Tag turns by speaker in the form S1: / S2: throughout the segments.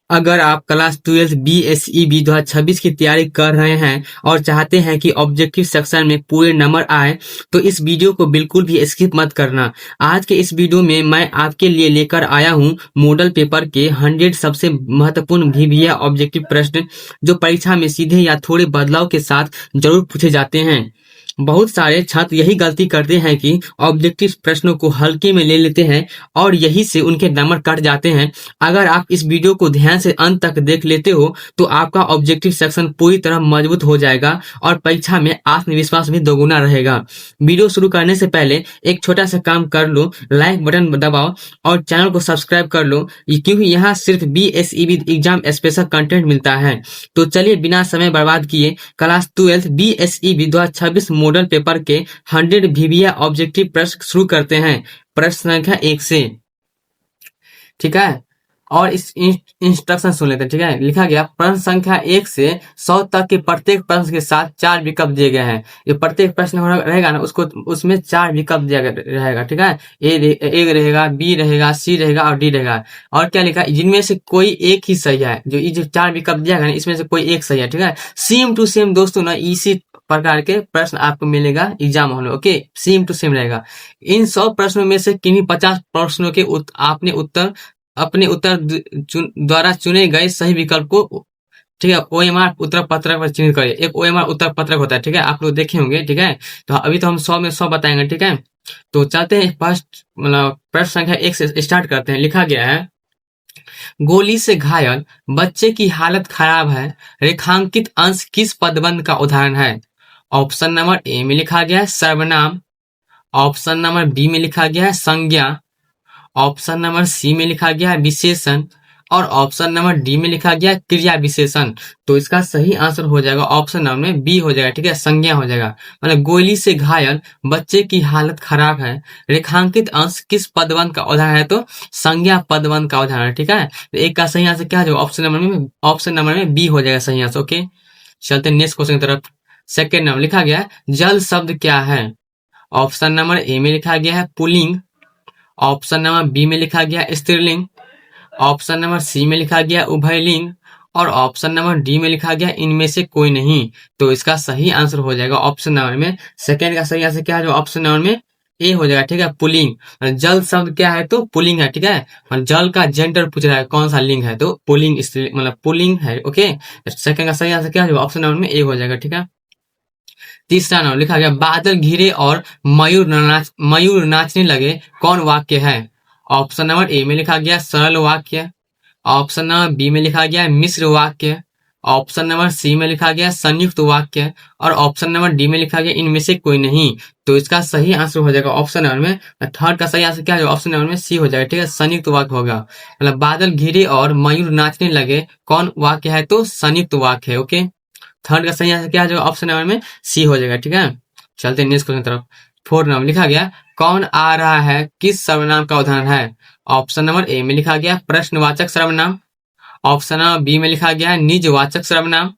S1: अगर आप class 12 BSEB 2026 की तैयारी कर रहे हैं और चाहते हैं कि ऑब्जेक्टिव सेक्शन में पूरे नंबर आए, तो इस वीडियो को बिल्कुल भी स्किप मत करना। आज के इस वीडियो में मैं आपके लिए लेकर आया हूं मॉडल पेपर के 100 सबसे महत्वपूर्ण VBA ऑब्जेक्टिव प्रश्न, जो परीक्षा में सीधे या थोड़े बदलाव के साथ जरूर पूछे जाते हैं। बहुत सारे छात्र यही गलती करते हैं कि ऑब्जेक्टिव प्रश्नों को हल्के में ले लेते हैं और यही से उनके नंबर कट जाते हैं। अगर आप इस वीडियो को ध्यान से अंत तक देख लेते हो तो आपका ऑब्जेक्टिव सेक्शन पूरी तरह मजबूत हो जाएगा और परीक्षा में आत्मविश्वास भी दोगुना रहेगा। वीडियो शुरू करने से पहले एक छोटा सा काम कर लो, लाइक बटन दबाओ और चैनल को सब्सक्राइब कर लो, क्योंकि यहाँ सिर्फ BSEB एग्जाम स्पेशल कंटेंट मिलता है। तो चलिए बिना समय बर्बाद किए क्लास 12 BSEB 2026 मॉडल पेपर के 100 VBA ऑब्जेक्टिव प्रश्न शुरू करते हैं। प्रश्न संख्या 1 से, ठीक है। और इस इंस्ट्रक्शन सुन लेते हैं, ठीक है। लिखा गया प्रश्न संख्या 1 से 100 तक के प्रत्येक प्रश्न के साथ 4 विकल्प दिए गए हैं। ये प्रत्येक प्रश्न रहेगा ना, उसको उसमें 4 विकल्प दिया रहेगा, ठीक है। ए रहेगा, बी रहेगा, सी रहेगा और डी रहेगा। और क्या लिखा है, जिनमें से कोई एक ही सही है। जो ये जो 4 विकल्प दिया गया ना, इसमें से कोई एक सही है, ठीक है। सेम टू सेम दोस्तों ना, इसी प्रकार के प्रश्न आपको मिलेगा एग्जाम हॉल में, ओके। सेम टू सेम रहेगा। इन 100 प्रश्नों में से किन्हीं 50 प्रश्नों के आपने अपने उत्तर द्वारा चुने गए सही विकल्प को, ठीक है, OMR उत्तर पत्रक पर चिन्हित करिए। एक OMR उत्तर पत्रक होता है, ठीक है, आप लोग देखे होंगे, ठीक है। तो अभी तो हम 100 में 100 बताएंगे, ठीक है। तो चलते हैं फर्स्ट मतलब प्रश्न संख्या 1 से स्टार्ट करते हैं। लिखा गया है, गोली से घायल बच्चे की हालत खराब है, रेखांकित अंश किस पदबंध का उदाहरण है? ऑप्शन नंबर ए में लिखा गया है सर्वनाम, ऑप्शन नंबर बी में लिखा गया है संज्ञा, ऑप्शन नंबर सी में लिखा गया है विशेषण और ऑप्शन नंबर डी में लिखा गया है क्रिया विशेषण। तो इसका सही आंसर हो जाएगा ऑप्शन नंबर में बी हो जाएगा, ठीक है, संज्ञा हो जाएगा। मतलब गोली से घायल बच्चे की हालत खराब है, रेखांकित अंश किस पदबंध का उदाहरण है? तो संज्ञा पदबंध का उदाहरण, ठीक है। तो एक का सही आंसर क्या हो जाएगा? ऑप्शन नंबर में बी हो जाएगा सही आंसर, ओके। चलते नेक्स्ट क्वेश्चन की तरफ। सेकेंड नंबर लिखा गया है जल शब्द क्या है? ऑप्शन नंबर ए में लिखा गया है पुल्लिंग, ऑप्शन नंबर बी में लिखा गया स्त्रीलिंग, ऑप्शन नंबर सी में लिखा गया उभयलिंग और ऑप्शन नंबर डी में लिखा गया इनमें से कोई नहीं। तो इसका सही आंसर हो जाएगा ऑप्शन नंबर में सेकेंड का सही आंसर क्या है? जो ऑप्शन नंबर में ए हो जाएगा, ठीक है, पुलिंग। जल शब्द क्या है? तो पुलिंग है, ठीक है। जल का जेंडर पूछ रहा है, कौन सा लिंग है? तो पुलिंग मतलब पुलिंग है, ओके। सेकेंड का सही आंसर क्या है? जो ऑप्शन नंबर में ए हो जाएगा, ठीक है। तीसरा नंबर लिखा गया बादल घिरे और मयूर नाचने लगे, कौन वाक्य है? ऑप्शन नंबर ए में लिखा गया सरल वाक्य, ऑप्शन नंबर बी में लिखा गया मिश्र वाक्य, ऑप्शन नंबर सी में लिखा गया संयुक्त वाक्य और ऑप्शन नंबर डी में लिखा गया इनमें से कोई नहीं। तो इसका सही आंसर हो जाएगा ऑप्शन नंबर में थर्ड का सही आंसर क्या है? ऑप्शन नंबर में सी हो जाएगा, ठीक है, संयुक्त वाक्य होगा। मतलब बादल घिरे और मयूर नाचने लगे, कौन वाक्य है? तो संयुक्त वाक्य है, ओके। थर्ड का सही आंसर क्या है? जो ऑप्शन नंबर में सी हो जाएगा, ठीक है। चलते हैं नेक्स्ट क्वेश्चन तरफ। फोर्थ नंबर लिखा गया कौन आ रहा है किस सर्वनाम का उदाहरण है? ऑप्शन नंबर ए में लिखा गया प्रश्नवाचक सर्वनाम, ऑप्शन नंबर बी में लिखा गया निजवाचक सर्वनाम,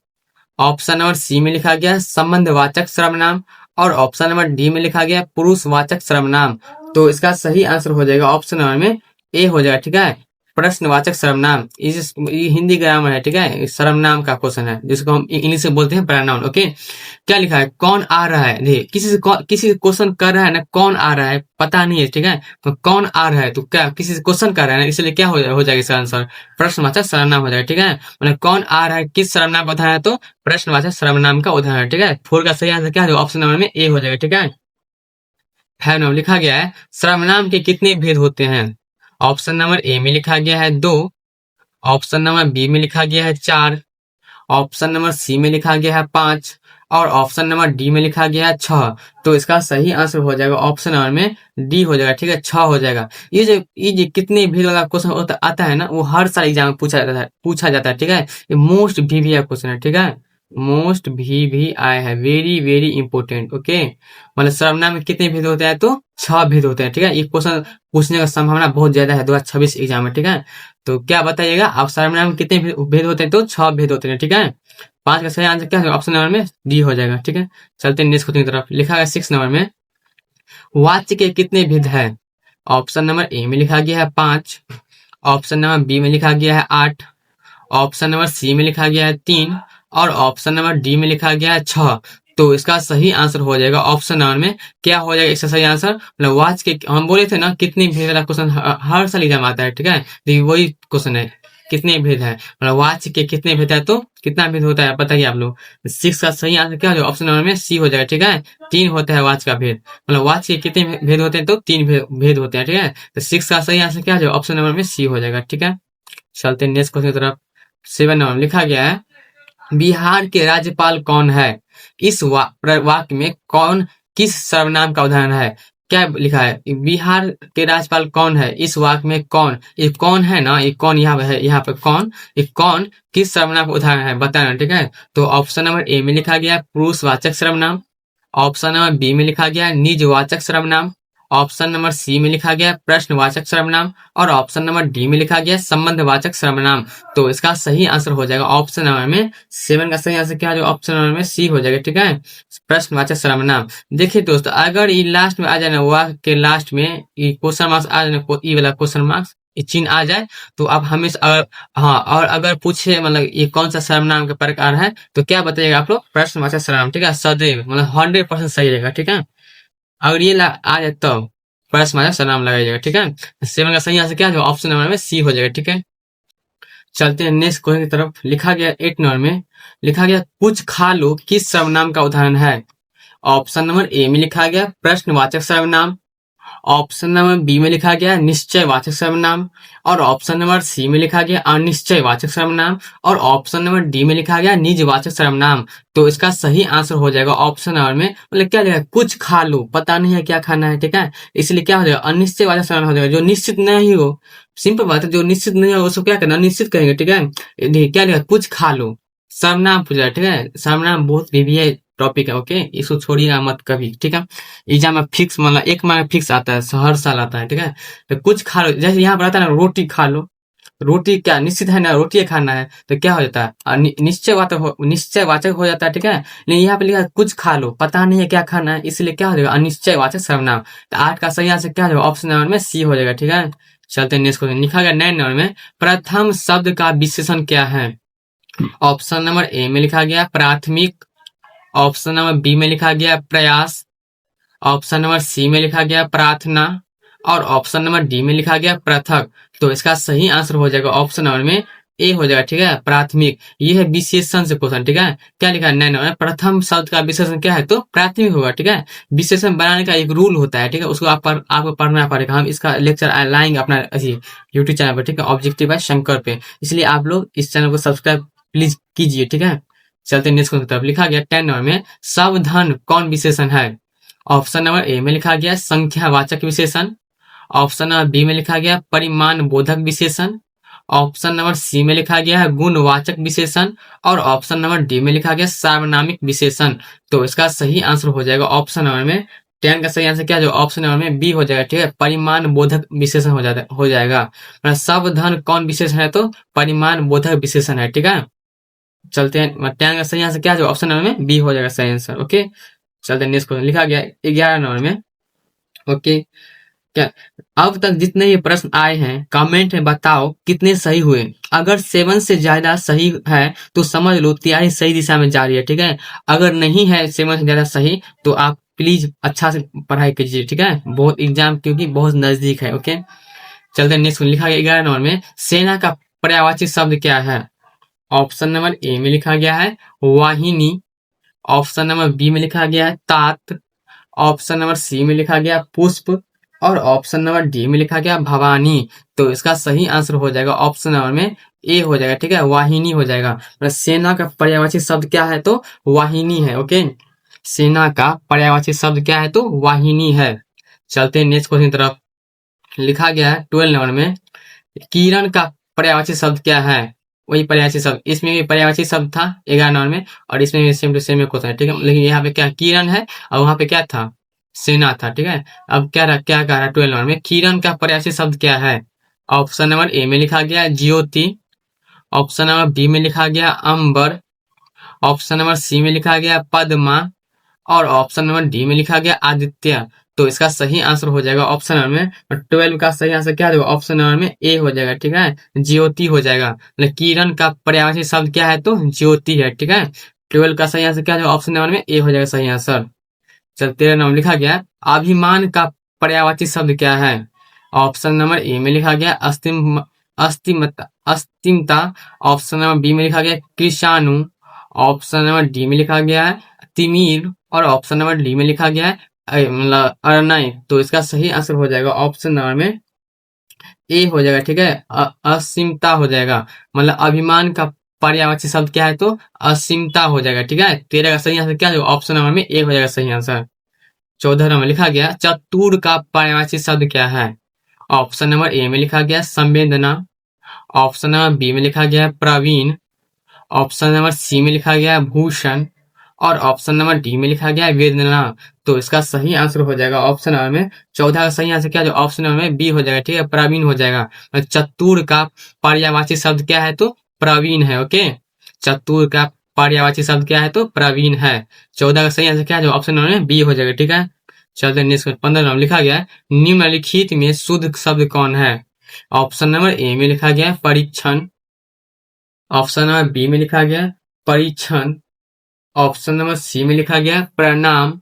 S1: ऑप्शन नंबर सी में लिखा गया संबंधवाचक सर्वनाम और ऑप्शन नंबर डी में लिखा गया पुरुषवाचक सर्वनाम। तो इसका सही आंसर हो जाएगा ऑप्शन नंबर में ए हो जाएगा, ठीक है, प्रश्नवाचक सर्वनाम। ये हिंदी ग्रामर है, ठीक है, सर्वनाम का क्वेश्चन है जिसको हम इंग्लिश से बोलते हैं प्रोनाउन, ओके। क्या लिखा है? कौन आ रहा है? देखिए किसी से क्वेश्चन कर रहा है ना, कौन आ रहा है पता नहीं है, ठीक है। तो कौन आ रहा है तो क्या किसी से क्वेश्चन कर रहा है ना, इसलिए क्या हो जाएगा इसका आंसर प्रश्नवाचक सर्वनाम हो जाएगा, ठीक है। मतलब कौन आ रहा है किस सर्वनाम का उदाहरण है? तो प्रश्नवाचक सर्वनाम का उदाहरण है, ठीक है। फोर का सही आंसर क्या है? ऑप्शन नंबर में ए हो जाएगा, ठीक है। फाइव नंबर लिखा गया है सर्वनाम के कितने भेद होते हैं? ऑप्शन नंबर ए में लिखा गया है 2, ऑप्शन नंबर बी में लिखा गया है 4, ऑप्शन नंबर सी में लिखा गया है 5 और ऑप्शन नंबर डी में लिखा गया है 6। तो इसका सही आंसर हो जाएगा ऑप्शन नंबर में डी हो जाएगा, ठीक है, 6 हो जाएगा। ये जो कितने भेद वाला क्वेश्चन आता है ना, वो हर साल एग्जाम में पूछा जाता है, ठीक है। ये मोस्ट VBI क्वेश्चन है, ठीक है, मोस्ट VBI है, वेरी वेरी इंपोर्टेंट, ओके। मतलब सर्वनाम में कितने भेद होते हैं? तो 6 भेद होते हैं, ठीक है। ये क्वेश्चन पूछने का संभावना बहुत ज्यादा है 2026 एग्जाम में, ठीक है। तो क्या बताइएगा आप, सर्वनाम में कितने भेद होते हैं? तो 6 भेद होते हैं, ठीक है। 5 का सही आंसर क्या है? ऑप्शन नंबर में डी हो जाएगा, ठीक है। चलते हैं नेक्स्ट क्वेश्चन की तरफ। लिखा है 6 नंबर में वाच्य के कितने भेद है? ऑप्शन नंबर ए में लिखा गया है 5, ऑप्शन नंबर बी में लिखा गया है 8, ऑप्शन नंबर सी में लिखा गया है 3 और ऑप्शन नंबर डी में लिखा गया है 6। तो इसका सही आंसर हो जाएगा ऑप्शन नंबर में क्या हो जाएगा इसका सही आंसर, मतलब वॉच के हम बोले थे ना कितने भेद वाला क्वेश्चन हर साल एग्जाम आता है, ठीक है, देखिए वही क्वेश्चन है, कितने भेद है, मतलब वॉच के कितने भेद है, तो कितना भेद होता है बताइए आप लोग। 6 का सही आंसर क्या हो जाएगा ऑप्शन नंबर में सी हो जाएगा, ठीक है। 3 होता है वॉच का भेद, मतलब वॉच के कितने भेद होते हैं, तो 3 भेद होते हैं, ठीक है। तो 6 का सही आंसर क्या हो जाएगा ऑप्शन नंबर में सी हो जाएगा, ठीक है। चलते हैं नेक्स्ट क्वेश्चन की तरफ। 7 नंबर में लिखा गया है बिहार के राज्यपाल कौन है, इस वाक्य में कौन किस सर्वनाम का उदाहरण है। क्या लिखा है बिहार के राज्यपाल कौन है, इस वाक्य में कौन, ये कौन है ना, ये कौन यहाँ पे है, यहाँ पे कौन, ये कौन किस सर्वनाम का उदाहरण है बताना, ठीक है। तो ऑप्शन नंबर ए में लिखा गया पुरुषवाचक सर्वनाम, ऑप्शन नंबर बी में लिखा गया निजवाचक सर्वनाम, ऑप्शन नंबर सी में लिखा गया प्रश्नवाचक सर्वनाम और ऑप्शन नंबर डी में लिखा गया संबंधवाचक सर्वनाम। तो इसका सही आंसर हो जाएगा ऑप्शन नंबर में 7 का सही आंसर क्या है, ऑप्शन नंबर में सी हो जाएगा, ठीक है, प्रश्नवाचक सर्वनाम। देखिए दोस्तों अगर ये लास्ट में आ जाए ना, वाक्य के लास्ट में ये क्वेश्चन मार्क्स आ जाए, ये वाला क्वेश्चन मार्क्स ये चिन्ह आ जाए, तो आप हमेशा हाँ, और अगर पूछे मतलब ये कौन सा सर्वनाम का प्रकार है, तो क्या बताइएगा आप लोग प्रश्नवाचक सर्वनाम, ठीक है, सदैव मतलब 100% सही रहेगा, ठीक है। अगर ये आ जाए तो प्रश्नवाचक सर्वनाम लगाइएगा, ठीक है। 7 का सही आंसर क्या है, ऑप्शन नंबर में सी हो जाएगा, ठीक है। चलते हैं नेक्स्ट क्वेश्चन की तरफ। लिखा गया 8 नंबर में लिखा गया कुछ खा लो किस सर्वनाम का उदाहरण है। ऑप्शन नंबर ए में लिखा गया प्रश्नवाचक सर्वनाम, ऑप्शन नंबर बी में लिखा गया निश्चयवाचक सर्वनाम और ऑप्शन नंबर सी में लिखा गया अनिश्चयवाचक सर्वनाम और ऑप्शन नंबर डी में लिखा गया निजवाचक सर्वनाम। तो इसका सही आंसर हो जाएगा ऑप्शन नंबर में, मतलब क्या लिखा है कुछ खा लो, पता नहीं है क्या खाना है, ठीक है, इसलिए क्या हो जाएगा अनिश्चयवाचक सर्वनाम हो जाएगा, जो निश्चित नहीं हो। सिंपल बात है, जो निश्चित नहीं हो उसको क्या करना निश्चित कहेंगे, ठीक है। देखिए क्या लिखा कुछ खा लो, सर्वनाम पूछ रहा है, ठीक है, सर्वनाम बहुत वीवीआई टॉपिक है, ओके, इसको छोड़िएगा मत कभी, ठीक है। एग्जाम में फिक्स मतलब 1 मार्क फिक्स आता है, हर साल आता है, ठीक है। तो कुछ खा लो, जैसे यहाँ पर आता है ना रोटी खा लो, रोटी क्या निश्चित है ना रोटी खाना है, तो क्या हो जाता है निश्चयवाचक हो जाता है, ठीक है। लेकिन यहाँ पे लिखा है कुछ खा लो, पता नहीं है क्या खाना है, इसलिए क्या हो जाएगा अनिश्चयवाचक सर्वनाम। तो 8 का सही आंसर क्या हो जाएगा ऑप्शन नंबर में सी हो जाएगा, ठीक है। चलते हैं नेक्स्ट क्वेश्चन। लिखा गया 9 नंबर में प्रथम शब्द का विशेषण क्या है। ऑप्शन नंबर ए में लिखा गया प्राथमिक, ऑप्शन नंबर बी में लिखा गया प्रयास, ऑप्शन नंबर सी में लिखा गया प्रार्थना और ऑप्शन नंबर डी में लिखा गया पृथक। तो इसका सही आंसर हो जाएगा ऑप्शन नंबर में ए हो जाएगा, ठीक है, प्राथमिक। ये है विशेषण से क्वेश्चन, ठीक है। क्या लिखा है 9 नंबर में प्रथम शब्द का विशेषण क्या है, तो प्राथमिक होगा, ठीक है। विशेषण बनाने का एक रूल होता है, ठीक है, उसको आपको पढ़ना पड़ेगा। हम इसका लेक्चर लाएंगे अपना यूट्यूब चैनल पर, ठीक है, ऑब्जेक्टिव बाय शंकर पे, इसलिए आप लोग इस चैनल को सब्सक्राइब प्लीज कीजिए, ठीक है। चलते नेक्स्ट क्वेश्चन की तरफ। लिखा गया 10 नंबर में सावधान कौन विशेषण है। ऑप्शन नंबर ए में लिखा गया संख्यावाचक विशेषण, ऑप्शन नंबर बी में लिखा गया परिमाण बोधक विशेषण, ऑप्शन नंबर सी में लिखा गया है गुणवाचक विशेषण और ऑप्शन नंबर डी में लिखा गया सार्वनामिक विशेषण। तो इसका सही आंसर हो जाएगा ऑप्शन नंबर में 10 का सही आंसर क्या जो ऑप्शन नंबर में बी हो जाएगा, ठीक है, परिमाण बोधक विशेषण हो जाएगा। मतलब सावधान कौन विशेषण है, तो परिमाण बोधक विशेषण है, ठीक है। चलते हैं 10 का सही आंसर क्या जो ऑप्शन नंबर में बी हो जाएगा सही आंसर, ओके। चलते हैं नेक्स्ट क्वेश्चन। लिखा गया 11 नंबर में, ओके, क्या अब तक जितने ये प्रश्न आए हैं कमेंट में बताओ कितने सही हुए। अगर 7 से ज्यादा सही है तो समझ लो तैयारी सही दिशा में जा रही है, ठीक है। अगर नहीं है 7 से ज्यादा सही तो आप प्लीज अच्छा से पढ़ाई कीजिए, ठीक है, बहुत एग्जाम क्योंकि बहुत नजदीक है, ओके। चलते हैं नेक्स्ट। लिखा गया 11 नंबर में सेना का पर्यायवाची शब्द क्या है। ऑप्शन नंबर ए में लिखा गया है वाहिनी, ऑप्शन नंबर बी में लिखा गया है तात, ऑप्शन नंबर सी में लिखा गया पुष्प और ऑप्शन नंबर डी में लिखा गया भवानी। तो इसका सही आंसर हो जाएगा ऑप्शन नंबर में ए हो जाएगा, ठीक है, वाहिनी हो जाएगा। मतलब सेना का पर्यायवाची शब्द क्या है, तो वाहिनी है, ओके। सेना का पर्यायवाची शब्द क्या है, तो वाहिनी है। चलते हैं नेक्स्ट क्वेश्चन की तरफ। लिखा गया है 12 नंबर में किरण का पर्यायवाची शब्द क्या है। वही पर्यायवाची शब्द, इसमें भी पर्यायवाची शब्द था 11 नंबर में और इसमें भी सेम टू सेम क्वेश्चन है, ठीक है। लेकिन यहाँ पे क्या किरण है और वहां पे क्या था सेना था, ठीक है। अब क्या कह रहा है 12 नंबर में किरण का पर्यायवाची शब्द क्या है। ऑप्शन नंबर ए में लिखा गया ज्योति, ऑप्शन नंबर बी में लिखा गया अंबर, ऑप्शन नंबर सी में लिखा गया पद्मा और ऑप्शन नंबर डी में लिखा गया आदित्य। तो इसका सही आंसर हो जाएगा ऑप्शन नंबर में 12 का सही आंसर क्या होगा, ऑप्शन नंबर में ए हो जाएगा। ठीक है, ज्योति हो जाएगा। मतलब किरण का पर्यायवाची शब्द क्या है, तो ज्योति है। ठीक है, 12 का सही आंसर क्या होगा, ऑप्शन नंबर में ए हो जाएगा सही आंसर। चल 13 नंबर लिखा गया है, अभिमान का पर्यायवाची शब्द क्या है। ऑप्शन नंबर ए में लिखा गया अस्तिमता। ऑप्शन नंबर बी में लिखा गया कृषाणु। ऑप्शन नंबर डी में लिखा गया है तिमिर। और ऑप्शन नंबर डी में लिखा गया है मतलब अरनय। तो इसका सही आंसर हो जाएगा ऑप्शन नंबर में ए हो जाएगा। ठीक है, असीमता हो जाएगा। मतलब अभिमान का पर्यायवाची शब्द क्या है, तो असीमता हो जाएगा। ठीक है, 13 का सही आंसर क्या होगा, ऑप्शन नंबर में ए हो जाएगा सही आंसर। 14 नंबर लिखा गया चतुर का पर्यायवाची शब्द क्या है। ऑप्शन नंबर ए में लिखा गया संवेदना। ऑप्शन नंबर बी में लिखा गया प्रवीण। ऑप्शन नंबर सी में लिखा गया भूषण। और ऑप्शन नंबर डी में लिखा गया वेदना। तो इसका सही आंसर हो जाएगा ऑप्शन नंबर में 14 का सही आंसर क्या है, ऑप्शन नंबर में बी हो जाएगा। ठीक है, प्रवीण हो जाएगा। चतुर का पर्यायवाची शब्द क्या है, तो प्रवीण है। ओके, चतुर का पर्यायवाची शब्द क्या है, तो प्रवीण है। 14 का सही आंसर क्या है, ऑप्शन नंबर में बी हो जाएगा। ठीक है, चलते नेक्स्ट 15 नंबर लिखा गया है निम्नलिखित में शुद्ध शब्द कौन है। ऑप्शन नंबर ए में लिखा गया परीक्षण। ऑप्शन नंबर बी में लिखा गया परीक्षण। ऑप्शन नंबर सी में लिखा गया प्रणाम।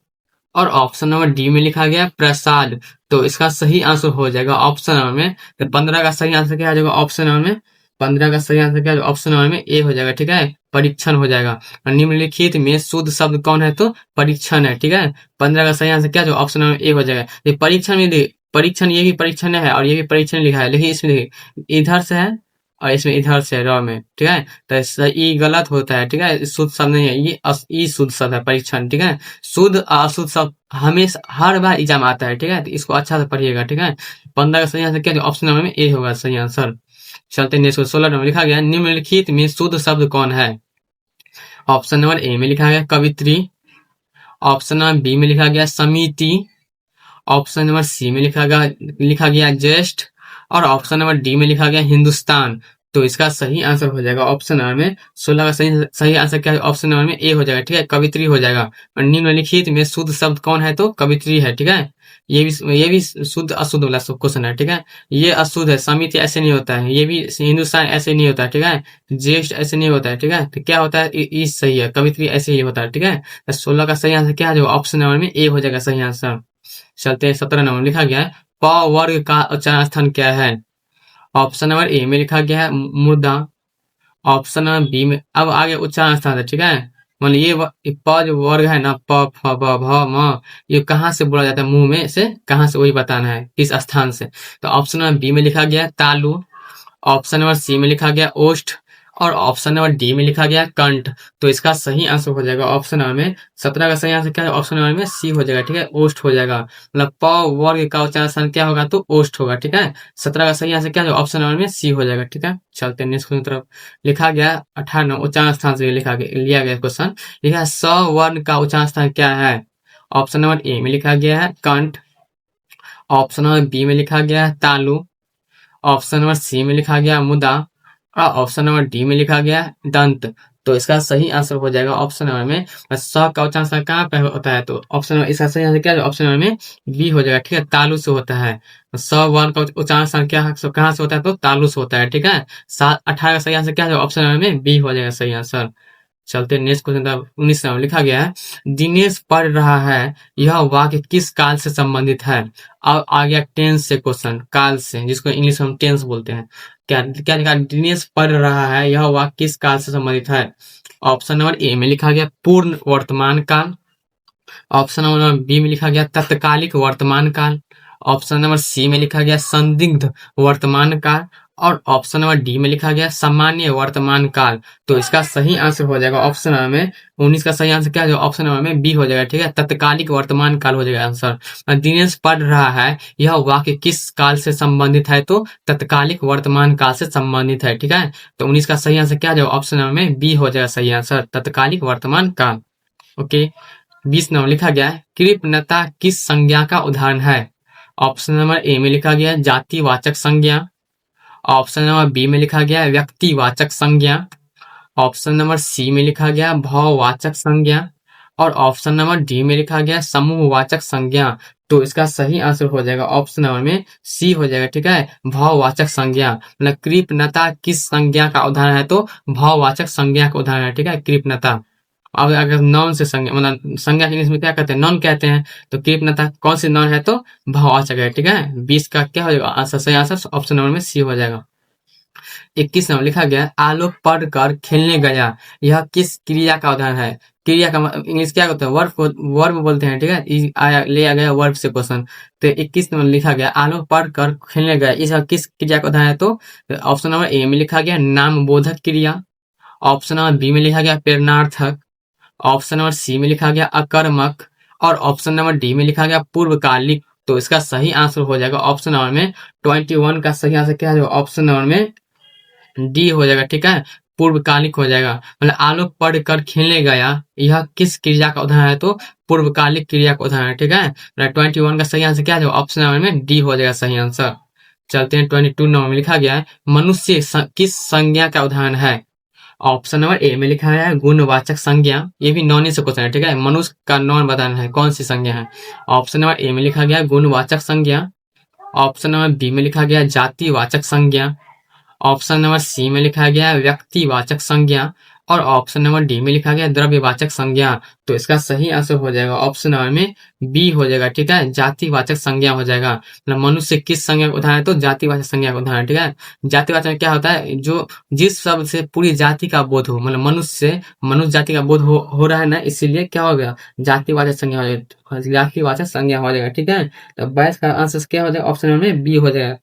S1: और ऑप्शन नंबर डी में लिखा गया प्रसाद। तो इसका सही आंसर हो जाएगा ऑप्शन नंबर में, तो 15 का सही आंसर क्या आ जाएगा ऑप्शन नंबर में, 15 का सही आंसर क्या है ऑप्शन नंबर में ए हो जाएगा। ठीक है, परीक्षण हो जाएगा। और निम्नलिखित में शुद्ध शब्द कौन है, तो परीक्षण है। ठीक है, 15 का सही आंसर क्या है ऑप्शन नंबर ए हो जाएगा। ये परीक्षण में परीक्षण, ये भी परीक्षण है और ये भी परीक्षण लिखा है, लेकिन इसमें देखिए इधर से है और इसमें इधर से र में। ठीक है, तो ई गलत होता है। ठीक है, शुद्ध शब्द नहीं है, ये ई शुद्ध शब्द है परीक्षण। ठीक है, शुद्ध अशुद्ध शब्द हमेशा हर बार एग्जाम आता है। ठीक है, तो इसको अच्छा से पढ़िएगा। ठीक है, 15 का सही आंसर क्या है, ऑप्शन नंबर में ए होगा सही आंसर। चलते नेक्स्ट 16 नंबर लिखा गया निम्नलिखित में शुद्ध शब्द कौन है। ऑप्शन नंबर ए में लिखा गया कवित्री। ऑप्शन नंबर बी में लिखा गया समिति। ऑप्शन नंबर सी में लिखा गया ज्येष्ठ। और ऑप्शन नंबर डी में लिखा गया हिंदुस्तान। तो इसका सही आंसर हो जाएगा ऑप्शन नंबर में 16 का सही आंसर क्या है, ऑप्शन नंबर में ए हो जाएगा। ठीक है, कवित्री हो जाएगा। और निम्नलिखित में शुद्ध शब्द कौन है, तो कवित्री है। ठीक है, ये भी शुद्ध अशुद्ध वाला क्वेश्चन है। ठीक है, ये अशुद्ध है, समिति ऐसे नहीं होता है, ये भी हिंदुस्तान ऐसे नहीं होता है। ठीक है, ज्येष्ठ ऐसे नहीं होता है। ठीक है, तो क्या होता है, ई सही है, कवित्री ऐसे ही होता है। ठीक है, 16 का सही आंसर क्या है, ऑप्शन नंबर में ए हो जाएगा सही आंसर। चलते हैं 17 नंबर लिखा गया है प वर्ग का उच्चारण स्थान क्या है। ऑप्शन नंबर ए में लिखा गया है मुर्दा। ऑप्शन नंबर बी में, अब आगे उच्चारण स्थान है। ठीक है, मतलब ये प जो वर्ग है ना, प फ ब भ म, ये कहाँ से बोला जाता है, मुंह में से कहाँ से, वही बताना है किस स्थान से। तो ऑप्शन नंबर बी में लिखा गया है तालु। ऑप्शन नंबर सी में लिखा गया ओष्ठ। और ऑप्शन नंबर डी में लिखा गया कंठ। तो इसका सही आंसर हो जाएगा ऑप्शन नंबर में 17 का सही आंसर क्या है, ऑप्शन नंबर में सी हो जाएगा। ठीक है, ओष्ठ हो जाएगा। मतलब प वर्ग का उच्चारण स्थान क्या होगा, तो ओष्ठ होगा। ठीक है, 17 का सही आंसर क्या है, ऑप्शन नंबर में सी हो जाएगा। ठीक है, चलते हैं नेक्स्ट क्वेश्चन तरफ। लिखा गया 18 उच्चारण स्थान से लिया गया क्वेश्चन। लिखा है स वर्ण का उच्चारण स्थान क्या है। ऑप्शन नंबर ए में लिखा गया है कंठ। ऑप्शन नंबर बी में लिखा गया है तालु। ऑप्शन नंबर सी में लिखा गया मुदा। और ऑप्शन नंबर डी में लिखा गया दंत। तो इसका सही आंसर हो जाएगा ऑप्शन नंबर में स का उच्चारण कहाँ पे होता है, तो ऑप्शन नंबर, इसका सही आंसर क्या है, ऑप्शन नंबर में बी हो जाएगा। ठीक है, तालु से होता है। स वर्ण का उच्चारण क्या कहाँ से होता है, तो तालु से होता है। ठीक है, 18 का सही आंसर क्या है, ऑप्शन नंबर में बी हो जाएगा सही आंसर। चलते नेक्स्ट क्वेश्चन 19 नंबर लिखा गया है दिनेश पढ़ रहा है, यह वाक्य किस काल से संबंधित है। अब आ गया टेंस से क्वेश्चन, काल से, जिसको इंग्लिश में हम टेंस बोलते हैं। क्या क्या लिखा, दिनेश पढ़ रहा है, यह वाक्य किस काल से संबंधित है। ऑप्शन नंबर ए में लिखा गया पूर्ण वर्तमान काल। ऑप्शन नंबर बी में लिखा गया तत्कालिक वर्तमान काल। ऑप्शन नंबर सी में लिखा गया संदिग्ध वर्तमान काल। और ऑप्शन नंबर डी में लिखा गया सामान्य वर्तमान काल। तो इसका सही आंसर हो जाएगा ऑप्शन नंबर में 19 का सही आंसर क्या है, ऑप्शन नंबर में बी हो जाएगा। ठीक है, तत्कालिक वर्तमान काल हो जाएगा आंसर। दिनेश पढ़ रहा है, यह वाक्य किस काल से संबंधित है, तो तत्कालिक वर्तमान काल से संबंधित है। ठीक है, तो 19 का सही आंसर क्या है, ऑप्शन नंबर में बी हो जाएगा सही आंसर, तत्कालिक वर्तमान काल। ओके, 20 नंबर लिखा गया है कृपणता किस संज्ञा का उदाहरण है। ऑप्शन नंबर ए में लिखा गया जातिवाचक संज्ञा। ऑप्शन नंबर बी में लिखा गया व्यक्तिवाचक संज्ञा। ऑप्शन नंबर सी में लिखा गया भाववाचक संज्ञा। और ऑप्शन नंबर डी में लिखा गया समूहवाचक संज्ञा। तो इसका सही आंसर हो जाएगा ऑप्शन नंबर में सी हो जाएगा, ठीक है, भाववाचक संज्ञा। मतलब कृपणता किस संज्ञा का उदाहरण है, तो भाववाचक संज्ञा का उदाहरण है, ठीक है, कृपणता। अब अगर नॉन से संज्ञा, मतलब संज्ञा इंग्लिश में क्या कहते हैं, नॉन कहते हैं, तो कृपणता कौन सी नॉन है, तो भाववाचक है, ठीक है। 20 का क्या हो जाएगा आंसर, सही आंसर ऑप्शन नंबर में सी हो जाएगा। 21 नंबर लिखा गया आलोक पढ़कर खेलने गया, यह किस क्रिया का उदाहरण है। क्रिया का इंग्लिश क्या होता है, वर्ब को वर्ब बोलते हैं, ठीक है, ले आ गया वर्ब से क्वेश्चन। तो 21 नंबर लिखा गया आलोक पढ़कर खेलने गया, इसका किस क्रिया का उदाहरण है, तो ऑप्शन नंबर ए में लिखा गया नाम बोधक क्रिया। ऑप्शन नंबर बी में लिखा गया प्रेरणार्थक। ऑप्शन नंबर सी में लिखा गया अकर्मक। और ऑप्शन नंबर डी में लिखा गया पूर्वकालिक। तो इसका सही आंसर हो जाएगा ऑप्शन नंबर में 21 का सही आंसर क्या है, ऑप्शन नंबर में डी हो जाएगा, ठीक है, पूर्वकालिक हो जाएगा। मतलब आलोक पढ़कर खेलने गया, यह किस क्रिया का उदाहरण है, तो पूर्वकालिक क्रिया का उदाहरण है, ठीक है। 21 का सही आंसर क्या है, ऑप्शन नंबर में डी हो जाएगा सही आंसर। चलते हैं 22 नंबर में लिखा गया है मनुष्य किस संज्ञा का उदाहरण है। ऑप्शन नंबर ए में लिखा है गुणवाचक संज्ञा, ये भी नॉन से क्वेश्चन है, ठीक है, मनुष्य का नॉन बताना है कौन सी संज्ञा है। ऑप्शन नंबर ए में लिखा गया गुणवाचक संज्ञा। ऑप्शन नंबर बी में लिखा गया जातिवाचक संज्ञा। ऑप्शन नंबर सी में लिखा गया व्यक्तिवाचक संज्ञा। और ऑप्शन नंबर डी में लिखा गया द्रव्यवाचक संज्ञा। तो इसका सही आंसर हो जाएगा ऑप्शन नंबर में बी हो जाएगा, ठीक है, जातिवाचक संज्ञा हो जाएगा। मतलब मनुष्य किस संज्ञा का उदाहरण है, तो जातिवाचक संज्ञा का उदाहरण, ठीक है। जातिवाचक में क्या होता है, जो जिस शब्द से पूरी जाति का बोध हो, मतलब मनुष्य जाति का बोध हो रहा है ना, इसीलिए क्या हो गया जातिवाचक संज्ञा हो जाएगा, जातिवाचक संज्ञा हो जाएगा, ठीक है। तो 22 का आंसर क्या हो जाएगा ऑप्शन नंबर में बी हो जाएगा,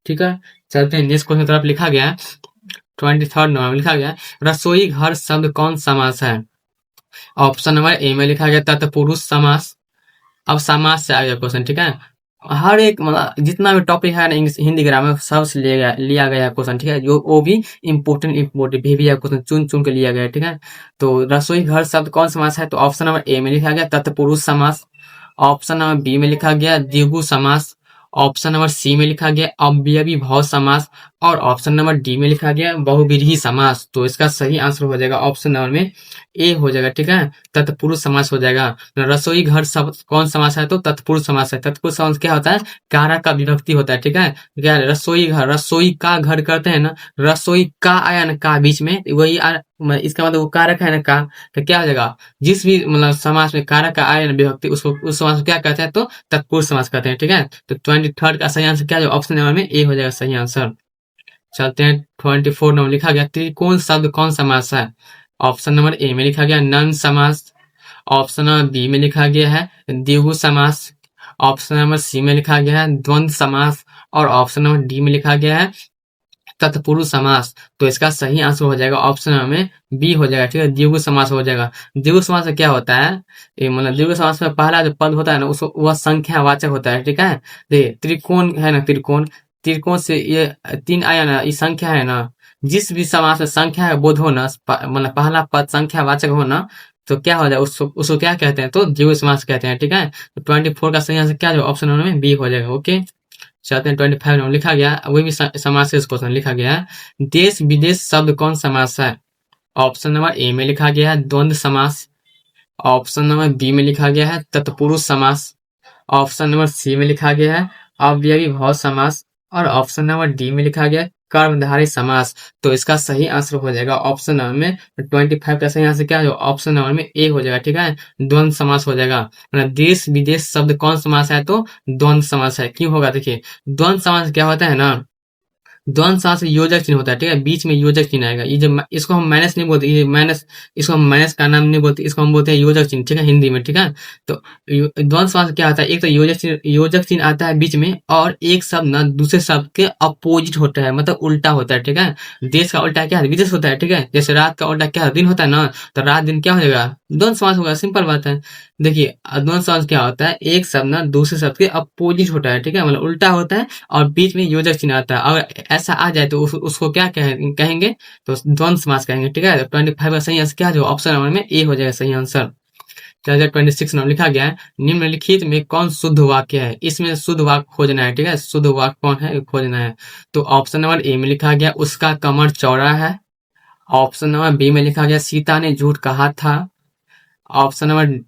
S1: ठीक है। चलते हैं नेक्स्ट क्वेश्चन की तरफ। लिखा गया है 23rd नंबर में लिखा गया है रसोई घर शब्द कौन समास है। ऑप्शन नंबर ए में लिखा गया तत्पुरुष समास। अब समास से आ गया क्वेश्चन, ठीक है। हर एक मतलब जितना भी टॉपिक है ना इंग्लिश हिंदी ग्रामर सब से लिया गया क्वेश्चन, ठीक है, जो वो भी इम्पोर्टेंट भी क्वेश्चन चुन चुन के लिया गया, ठीक है। तो रसोई घर शब्द कौन समास है, तो ऑप्शन नंबर ए में लिखा गया तत्पुरुष समास। ऑप्शन नंबर बी में लिखा गया द्विगु समास। ऑप्शन नंबर सी में लिखा गया अव्ययी भाव समास। और ऑप्शन नंबर डी में लिखा गया बहुव्रीहि समास। तो इसका सही आंसर हो जाएगा ऑप्शन नंबर में ए हो जाएगा, ठीक है, तत्पुरुष समास हो जाएगा। रसोई घर सब कौन समास है, तो तत्पुरुष समास है। तत्पुरुष समास क्या होता है, कारक का विभक्ति होता है, ठीक है। क्या रसोई घर, रसोई का घर करते हैं ना, रसोई का आया ना का बीच में, वही इसका मतलब वो कारक है ना का, तो क्या हो जाएगा जिस भी मतलब समास में कारक का आया ना विभक्ति, उसको उस समास को क्या कहते हैं, तो तत्पुरुष समास कहते हैं, ठीक है। तो 23rd का सही आंसर क्या है, ऑप्शन नंबर में ए हो जाएगा सही आंसर। चलते हैं 24 नंबर लिखा गया त्रिकोण शब्द कौन समास है। ऑप्शन नंबर ए में लिखा गया नन समास। ऑप्शन नंबर बी में लिखा गया है द्विगु समास। ऑप्शन नंबर सी में लिखा गया है द्वंद्व समास। और ऑप्शन नंबर डी में लिखा गया है तत्पुरुष समास। तो इसका सही आंसर हो जाएगा ऑप्शन नंबर में बी हो जाएगा, ठीक है, द्विगु समास हो जाएगा। द्विगु समास में क्या होता है, मतलब द्विगु समास में पहला जो पद होता है ना उसको वह संख्यावाचक होता है, ठीक है। देखिए त्रिकोण है ना, त्रिकोण त्रिकोण से ये 3 आया ना, ये संख्या है ना, जिस भी समास में संख्या का बोध हो ना, मतलब पहला पद संख्यावाचक हो ना, तो क्या हो जाए उसको क्या कहते हैं, तो द्विगु समास कहते हैं, ठीक है। तो 24 का सही आंसर क्या हो, ऑप्शन नंबर में बी हो जाएगा। ओके, चलते हैं 25 में लिखा गया, वही भी समास से क्वेश्चन लिखा गया है देश विदेश शब्द कौन समास है। ऑप्शन नंबर ए में लिखा गया है द्वंद्व समास। ऑप्शन नंबर बी में लिखा गया है तत्पुरुष समास। ऑप्शन नंबर सी में लिखा गया है अव्ययी भाव समास। और ऑप्शन नंबर डी में लिखा गया है कर्मधारय समास। तो इसका सही आंसर हो जाएगा ऑप्शन नंबर में 25 का सही आंसर क्या है, ऑप्शन नंबर में ए हो जाएगा, ठीक है, द्वंद्व समास हो जाएगा। मतलब देश विदेश शब्द कौन समास है, तो द्वंद्व समास है। क्यों होगा, देखिए द्वंद्व समास क्या होता है ना, द्वंद्व समास में योजक चिन्ह होता है, ठीक है, बीच में योजक चिन्ह आएगा। ये जो इसको हम माइनस नहीं बोलते, ये माइनस, इसको हम माइनस का नाम नहीं बोलते, इसको हम बोलते हैं योजक चिन्ह, ठीक है, हिंदी में, ठीक है। तो द्वंद्व समास क्या होता है, एक तो योजक चिन्ह आता है बीच में, और एक शब्द ना दूसरे शब्द के अपोजिट होता है, मतलब उल्टा होता है, ठीक है। देश का उल्टा क्या है, विदेश होता है, ठीक है। जैसे रात का उल्टा क्या है, दिन होता है ना, तो रात दिन क्या हो जाएगा, द्वंद्व समास होगा, सिंपल बात है। देखिए द्वंद्व समास क्या होता है, एक शब्द ना दूसरे शब्द के अपोजिट होता है, ठीक है, मतलब उल्टा होता है, और बीच में योजक चिन्ह आता है। अगर ऐसा आ जाए तो उसको क्या कहेंगे, तो द्वंद्व समास कहेंगे, ठीक है। 25 का सही आंसर क्या है, ऑप्शन नंबर में ए हो जाएगा सही आंसर। 26 नंबर लिखा गया है निम्नलिखित में कौन शुद्ध वाक्य है। इसमें शुद्ध वाक्य खोजना है, ठीक है, शुद्ध वाक्य कौन है खोजना है। तो ऑप्शन नंबर ए में लिखा गया उसका कमर चौड़ा है। ऑप्शन नंबर बी में लिखा गया सीता ने झूठ कहा था। ऑप्शन नंबर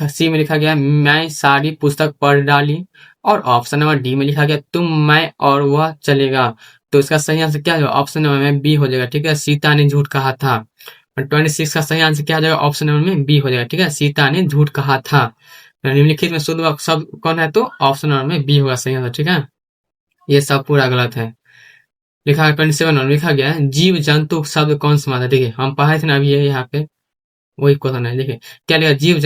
S1: सी में लिखा गया मैं सारी पुस्तक पढ़ डाली। और ऑप्शन नंबर डी में लिखा गया तुम, मैं और वह चलेगा। तो इसका सही आंसर क्या होगा? ऑप्शन नंबर में बी हो जाएगा। ठीक है, सीता ने झूठ कहा था। 26 का सही आंसर क्या हो जाएगा? ऑप्शन नंबर में बी हो जाएगा। ठीक है, सीता ने झूठ कहा था। निम्नलिखित में शुद्ध वाक्य शब्द कौन है? तो ऑप्शन नंबर में बी होगा सही आंसर। ठीक है, ये सब पूरा गलत है। लिखा है 27 में लिखा गया है जीव जंतु शब्द कौन समास है? देखिए हम पढ़े थे ना अभी ये यहाँ पे, वही क्वेश्चन है। देखिए क्या लिखा, जीव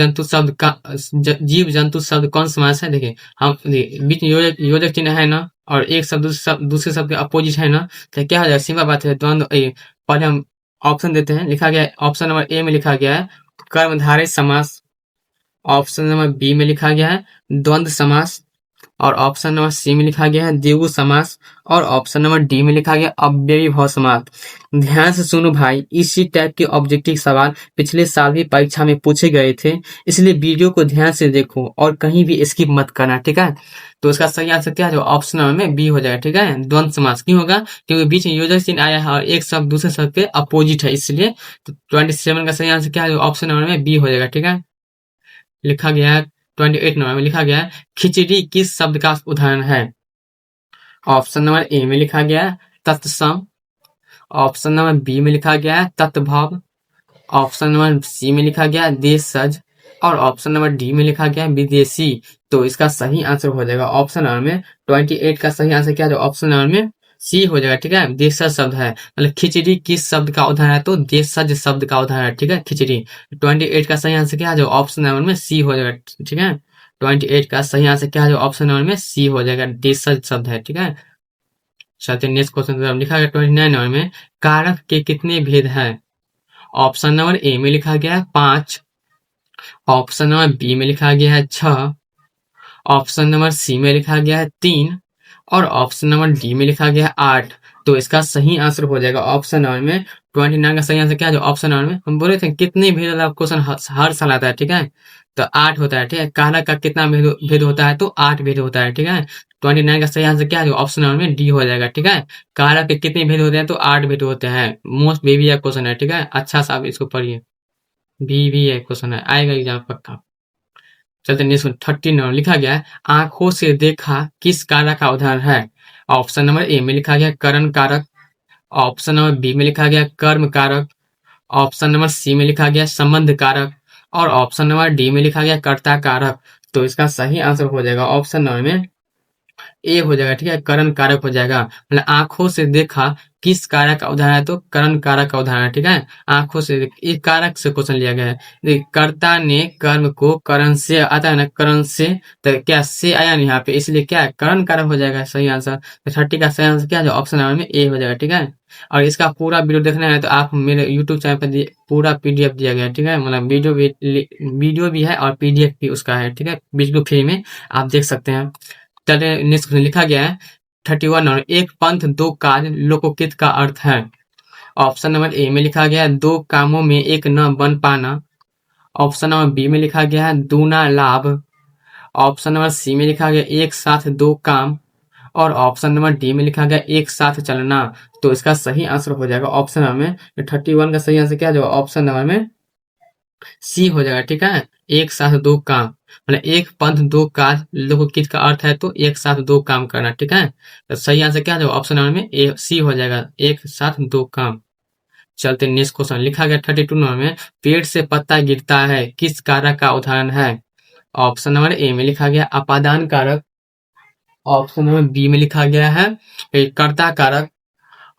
S1: जंतु शब्द कौन समास है? देखिए हम बीच में योजक चिन्ह है ना, और एक शब्द दूसरे शब्द के अपोजिट है ना, तो क्या हो जाएगा? सिंपल बात है, द्वंद्व। पहले हम ऑप्शन देते हैं। लिखा गया है ऑप्शन नंबर ए में लिखा गया है कर्मधारय समास। ऑप्शन नंबर बी में लिखा गया है द्वंद्व समास। और ऑप्शन नंबर सी में लिखा गया है द्विगु समास। और ऑप्शन नंबर डी में लिखा गया अव्ययीभाव समास। ध्यान से सुनो भाई, इसी टाइप के ऑब्जेक्टिव सवाल पिछले साल भी परीक्षा में पूछे गए थे, इसलिए वीडियो को ध्यान से देखो और कहीं भी स्किप मत करना। ठीक है, तो इसका सही आंसर क्या है? ऑप्शन नंबर में बी हो जाएगा। ठीक है, द्वंद्व समास क्यों होगा? क्योंकि बीच में योजक चिन्ह आया है और एक शब्द दूसरे शब्द के अपोजिट है, इसलिए। तो 27 का सही आंसर क्या है? ऑप्शन नंबर में बी हो जाएगा। ठीक है, लिखा गया है 28 नंबर में लिखा गया है खिचड़ी किस शब्द का उदाहरण है? ऑप्शन नंबर ए में लिखा गया है तत्सम। ऑप्शन नंबर बी में लिखा गया है तत्भव। ऑप्शन नंबर सी में लिखा गया है देशज। और ऑप्शन नंबर डी में लिखा गया है विदेशी। तो इसका सही आंसर हो जाएगा ऑप्शन नंबर में 28 का सही आंसर क्या है? ऑप्शन नंबर में सी हो जाएगा। ठीक है, देशज शब्द है, मतलब खिचड़ी किस शब्द का उदाहरण है? तो देशज शब्द का उदाहरण है। ठीक है, खिचड़ी। 28 का सही आंसर क्या है? ऑप्शन नंबर में सी हो जाएगा। ठीक है, 28 का सही आंसर क्या है? ऑप्शन नंबर में सी हो जाएगा, देशज शब्द है। ठीक है, चलते नेक्स्ट क्वेश्चन लिखा गया 29 नंबर में कारक के कितने भेद हैं? ऑप्शन नंबर ए में लिखा गया है 5। ऑप्शन नंबर बी में लिखा गया है 6। ऑप्शन नंबर सी में लिखा गया है 3। और ऑप्शन नंबर डी में लिखा गया है 8। तो इसका सही आंसर हो जाएगा ऑप्शन नंबर में 29 का सही आंसर क्या है? ऑप्शन नंबर में हम बोले थे कितने भेद वाला क्वेश्चन हर साल आता है। ठीक है, तो 8 होता है। ठीक है, कारक का कितना भेद होता है? तो 8 भेद होता है। ठीक है, 29 का सही आंसर क्या है? ऑप्शन नंबर में डी हो जाएगा। ठीक है, कारक के कितने भेद होते हैं? तो 8 भेद होते हैं। मोस्ट बेबी क्वेश्चन है। ठीक है, अच्छा सा आप इसको पढ़िए, बी क्वेश्चन है, आएगा एग्जाम पक्का। चलते नेक्स्ट 30 नंबर लिखा गया है आंखों से देखा किस कारक का उदाहरण है? ऑप्शन नंबर ए में लिखा गया करण कारक। ऑप्शन नंबर बी में लिखा गया कर्म कारक। ऑप्शन नंबर सी में लिखा गया संबंध कारक। और ऑप्शन नंबर डी में लिखा गया कर्ता कारक। तो इसका सही आंसर हो जाएगा ऑप्शन नंबर में ए हो जाएगा। ठीक है, करण कारक हो जाएगा, मतलब आंखों से देखा किस कारक का उदाहरण है? तो करण कारक का उदाहरण है। ठीक है, आंखों से एक कारक से क्वेश्चन लिया गया है। देखिए कर्ता ने कर्म को करण से, आता है ना करण से, तो क्या से आया नहीं यहाँ पे, इसलिए क्या है? करण कारक हो जाएगा सही आंसर। तो 30 का सही आंसर क्या है? ऑप्शन नंबर में ए हो जाएगा। ठीक है, और इसका पूरा वीडियो देखना है तो आप मेरे यूट्यूब चैनल पर पूरा पीडीएफ दिया गया है। ठीक है, मतलब वीडियो भी है और पीडीएफ भी उसका है। ठीक है, बिल्कुल फ्री में आप देख सकते हैं। चलिए नेक्स्ट क्वेश्चन लिखा गया है 31 नंबर एक पंथ दो काज लोकोकित का अर्थ है? ऑप्शन नंबर ए में लिखा गया है दो कामों में एक न बन पाना। ऑप्शन नंबर बी में लिखा गया है दूना लाभ। ऑप्शन नंबर सी में लिखा गया एक साथ दो काम। और ऑप्शन नंबर डी में लिखा गया एक साथ चलना। तो इसका सही आंसर हो जाएगा ऑप्शन नंबर में 31 का सही आंसर क्या है? ऑप्शन नंबर में सी हो जाएगा। ठीक है, एक साथ दो काम, मतलब एक पंथ दो काज लोकोकित का अर्थ है तो एक साथ दो काम करना। ठीक है, तो सही आंसर क्या है? ऑप्शन नंबर में ए सी हो जाएगा, एक साथ दो काम। चलते नेक्स्ट क्वेश्चन लिखा गया 32 नंबर में पेड़ से पत्ता गिरता है किस कारक का उदाहरण है? ऑप्शन नंबर ए में लिखा गया अपादान कारक। ऑप्शन नंबर बी में लिखा गया है कर्ता कारक।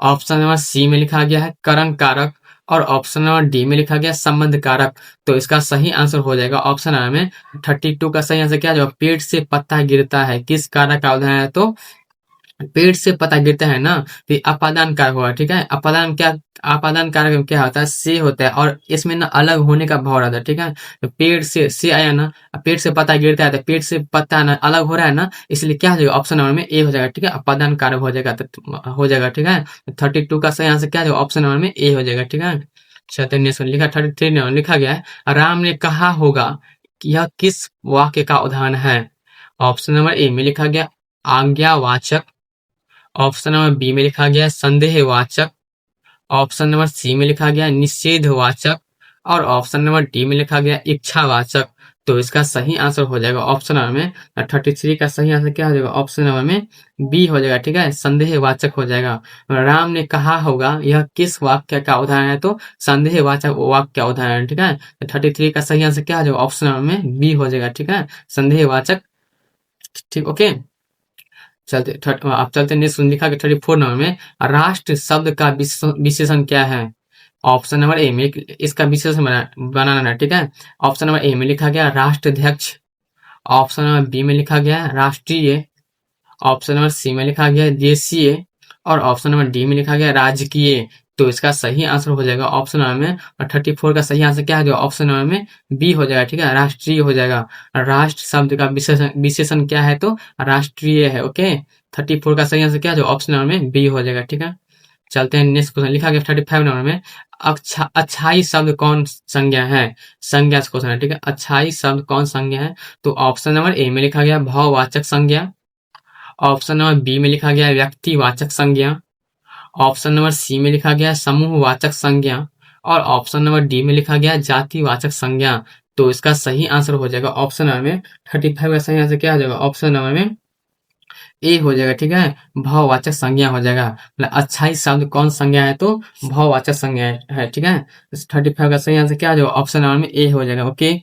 S1: ऑप्शन नंबर सी में लिखा गया है करण कारक। और ऑप्शन नंबर डी में लिखा गया संबंध कारक। तो इसका सही आंसर हो जाएगा ऑप्शन नंबर में 32 का सही आंसर क्या है? पेड़ से पत्ता गिरता है किस कारक का उदाहरण है? तो पेड़ से पत्ता गिरता है ना, तो अपादान कारक होगा। ठीक है, अपादान कारक में क्या होता है? से होता है, और इसमें ना अलग होने का भाव रहता है। ठीक है, तो पेड़ से आया ना, पेड़ से पत्ता गिरता है तो पेड़ से पत्ता ना अलग हो रहा है ना, इसलिए क्या हो जाएगा? ऑप्शन नंबर में ए हो जाएगा। ठीक है, अपादान कारक हो जाएगा, तो हो जाएगा। ठीक है, 32 का सही आंसर क्या है? ऑप्शन नंबर में ए हो जाएगा। ठीक है, चलिए नेक्स्ट लिखा 33 नंबर लिखा गया है राम ने कहा होगा कि यह किस वाक्य का उदाहरण है? ऑप्शन नंबर ए में लिखा गया आज्ञावाचक। ऑप्शन नंबर बी में लिखा गया संदेहवाचक। ऑप्शन नंबर सी में लिखा गया निषेधवाचक। और ऑप्शन नंबर डी में लिखा गया इच्छावाचक। तो इसका सही आंसर हो जाएगा ऑप्शन नंबर में 33 का सही आंसर क्या हो जाएगा ऑप्शन नंबर में बी हो जाएगा। ठीक है, संदेहवाचक हो जाएगा। राम ने कहा होगा यह किस वाक्य का उदाहरण है, तो संदेहवाचक वाक्य का उदाहरण है। ठीक है, 33 का सही आंसर क्या हो जाएगा ऑप्शन नंबर में बी हो जाएगा। ठीक है, संदेहवाचक। ठीक, ओके। अब चलते नेक्स्ट लिखा गया 34 नंबर में राष्ट्र शब्द का विशेषण क्या है। ऑप्शन नंबर ए में इसका विशेषण बनाना है। ठीक है, ऑप्शन नंबर ए में लिखा गया राष्ट्राध्यक्ष, ऑप्शन नंबर बी में लिखा गया राष्ट्रीय, ऑप्शन नंबर सी में लिखा गया देशीय और ऑप्शन नंबर डी में लिखा गया राजकीय। तो इसका सही आंसर हो जाएगा ऑप्शन नंबर में, और 34 का सही आंसर क्या है ऑप्शन नंबर में बी हो जाएगा। ठीक है, राष्ट्रीय हो जाएगा। राष्ट्र शब्द का विशेषण क्या है, तो राष्ट्रीय है। ओके, 34 का सही आंसर क्या है ऑप्शन नंबर में बी हो जाएगा। ठीक है, चलते हैं नेक्स्ट क्वेश्चन लिखा गया 35 नंबर में अच्छाई शब्द कौन संज्ञा है। संज्ञा क्वेश्चन है। ठीक है, अच्छाई शब्द कौन संज्ञा है, तो ऑप्शन नंबर ए में लिखा गया भाववाचक संज्ञा, ऑप्शन नंबर बी में लिखा गया व्यक्तिवाचक संज्ञा, ऑप्शन नंबर सी में लिखा गया समूहवाचक संज्ञा और ऑप्शन नंबर डी में लिखा गया जातिवाचक संज्ञा। तो इसका सही आंसर हो जाएगा ऑप्शन नंबर में 35 का सही आंसर क्या हो जाएगा ऑप्शन नंबर में ए हो जाएगा। ठीक है, भाववाचक संज्ञा हो जाएगा। मतलब अच्छाई शब्द कौन संज्ञा है, तो भाववाचक संज्ञा है। ठीक है, 35 का सही आंसर क्या हो जाएगा ऑप्शन नंबर में ए हो जाएगा। ओके,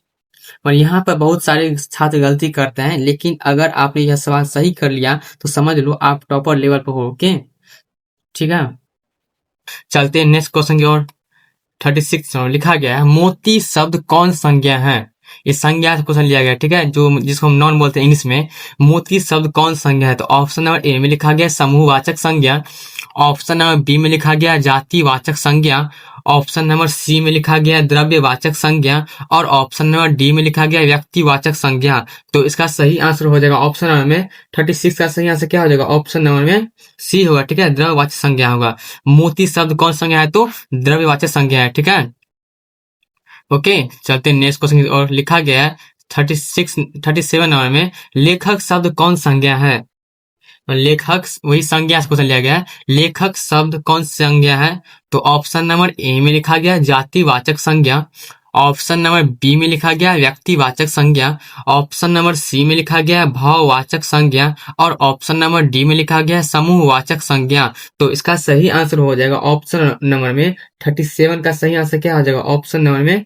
S1: और यहाँ पर बहुत सारे छात्र गलती करते हैं, लेकिन अगर आपने यह सवाल सही कर लिया तो समझ लो आप टॉपर लेवल पर हो। ओके, ठीक है, चलते हैं नेक्स्ट क्वेश्चन की ओर। 36 लिखा गया है मोती शब्द कौन संज्ञा है। ये संज्ञा से क्वेश्चन लिया गया। ठीक है, जो जिसको हम नॉन बोलते हैं इंग्लिश में, मोती शब्द कौन संज्ञा है, तो ऑप्शन नंबर ए में लिखा गया समूहवाचक संज्ञा, ऑप्शन नंबर बी में लिखा गया जातिवाचक संज्ञा, ऑप्शन नंबर सी में लिखा गया द्रव्यवाचक संज्ञा और ऑप्शन नंबर डी में लिखा गया व्यक्तिवाचक संज्ञा। तो इसका सही आंसर हो जाएगा ऑप्शन नंबर में 36 का सही आंसर क्या हो जाएगा ऑप्शन नंबर में सी होगा। ठीक है, द्रव्यवाचक संज्ञा होगा। मोती शब्द कौन संज्ञा है, तो द्रव्यवाचक संज्ञा है। ठीक है, ओके, चलते नेक्स्ट क्वेश्चन और लिखा गया है 37 नंबर में लेखक शब्द कौन संज्ञा है। लेखक वही संज्ञा से क्वेश्चन लिया गया है, लेखक शब्द कौन संज्ञा है, तो ऑप्शन नंबर ए में लिखा गया जातिवाचक संज्ञा, ऑप्शन नंबर बी में लिखा गया व्यक्तिवाचक संज्ञा, ऑप्शन नंबर सी में लिखा गया भाववाचक संज्ञा और ऑप्शन नंबर डी में लिखा गया समूहवाचक संज्ञा। तो इसका सही आंसर हो जाएगा ऑप्शन नंबर में 37 का सही आंसर क्या हो जाएगा ऑप्शन नंबर में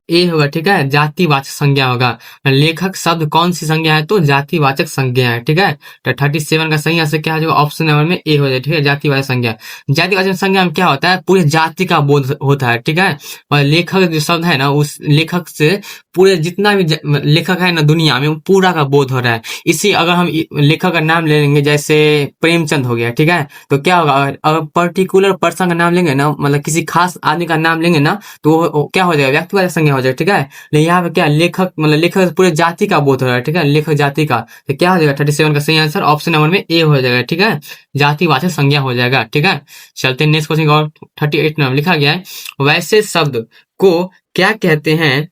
S1: ए होगा। ठीक है, जातिवाचक संज्ञा होगा। लेखक शब्द कौन सी संज्ञा है, तो जातिवाचक संज्ञा है। ठीक है, तो 37 का सही आंसर क्या हो जाएगा ऑप्शन नंबर में ए हो जाए। ठीक है, जातिवाचक संज्ञा। जातिवाचक संज्ञा में क्या होता है, पूरे जाति का बोध होता है। ठीक है, और लेखक जो शब्द है ना, उस लेखक से पूरे जितना भी लेखक है ना दुनिया में, पूरा का बोध हो रहा है। इसी अगर हम लेखक का नाम ले लेंगे, जैसे प्रेमचंद हो गया। ठीक है, तो क्या होगा, अगर पर्टिकुलर पर्सन का नाम लेंगे ना, मतलब किसी खास आदमी का नाम लेंगे ना, तो क्या हो जाएगा व्यक्तिवाचक संज्ञा हो जाएगा। ठीक है, लेकिन यहाँ पे क्या लेखक मतलब लेखक पूरे जाति का बोध हो रहा है। ठीक है, लेखक जाति का, तो क्या हो जाएगा 37 का सही आंसर ऑप्शन नंबर में ए हो जाएगा। ठीक है, जातिवाचक संज्ञा हो जाएगा। ठीक है, चलते हैं नेक्स्ट क्वेश्चन और 38 नंबर लिखा गया है वैसे शब्द को क्या कहते हैं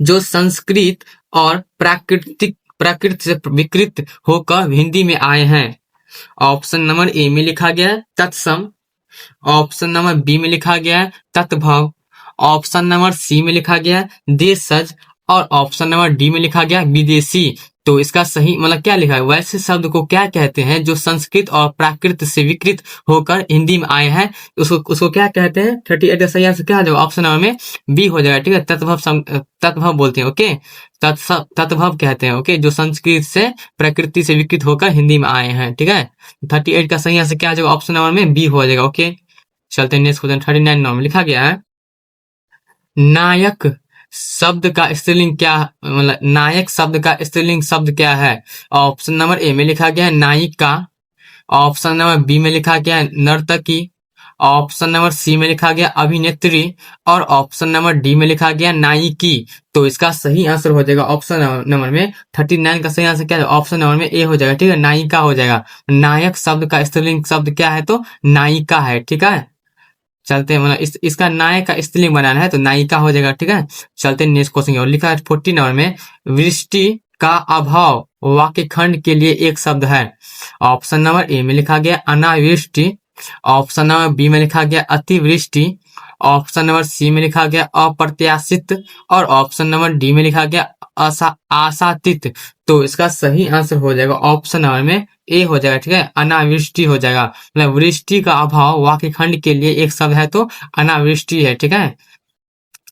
S1: जो संस्कृत और प्राकृत से विकृत होकर हिंदी में आए हैं। ऑप्शन नंबर ए में लिखा गया है तत्सम, ऑप्शन नंबर बी में लिखा गया है तत्भव, ऑप्शन नंबर सी में लिखा गया है देशज और ऑप्शन नंबर डी में लिखा गया विदेशी। तो इसका सही मतलब क्या लिखा है, वैसे शब्द को क्या कहते हैं जो संस्कृत और प्राकृत से विकृत होकर हिंदी में आए हैं, उसको क्या कहते हैं। 38 का सही आंसर क्या हो जाएगा ऑप्शन नंबर में बी हो जाएगा। ठीक है, तत्भव बोलते हैं। ओके, तत्भव कहते हैं। ओके, जो संस्कृत से प्रकृति से विकृत होकर हिंदी में आए हैं। ठीक है, 38 का सही आंसर क्या हो जाएगा ऑप्शन नंबर में बी हो जाएगा। ओके, चलते हैं नेक्स्ट क्वेश्चन 39 नंबर में लिखा गया है नायक शब्द का स्त्रीलिंग क्या, मतलब नायक शब्द का स्त्रीलिंग शब्द क्या है। ऑप्शन नंबर ए में लिखा गया है नायिका, ऑप्शन नंबर बी में लिखा गया है नर्तकी, ऑप्शन नंबर सी में लिखा गया अभिनेत्री और ऑप्शन नंबर डी में लिखा गया नायिकी। तो इसका सही आंसर हो जाएगा ऑप्शन नंबर में 39 का सही आंसर क्या है ऑप्शन नंबर में ए हो जाएगा। ठीक है, नायिका हो जाएगा। नायक शब्द का स्त्रीलिंग शब्द क्या है, तो नायिका है। ठीक है, चलते हैं मतलब इसका नायक का स्त्रीलिंग बनाना है तो नायिका हो जाएगा। ठीक है, चलते हैं नेक्स्ट क्वेश्चन और लिखा है 40 नंबर में वृष्टि का अभाव वाक्य खंड के लिए एक शब्द है। ऑप्शन नंबर ए में लिखा गया अनावृष्टि, ऑप्शन नंबर बी में लिखा गया अतिवृष्टि, ऑप्शन नंबर सी में लिखा गया अप्रत्याशित, और ऑप्शन नंबर डी में लिखा गया आशातीत। तो इसका सही आंसर हो जाएगा ऑप्शन नंबर में ए हो जाएगा, ठीक है, अनावृष्टि हो जाएगा। मतलब वृष्टि का अभाव वाक्य खंड के लिए एक शब्द है तो अनावृष्टि है, ठीक है।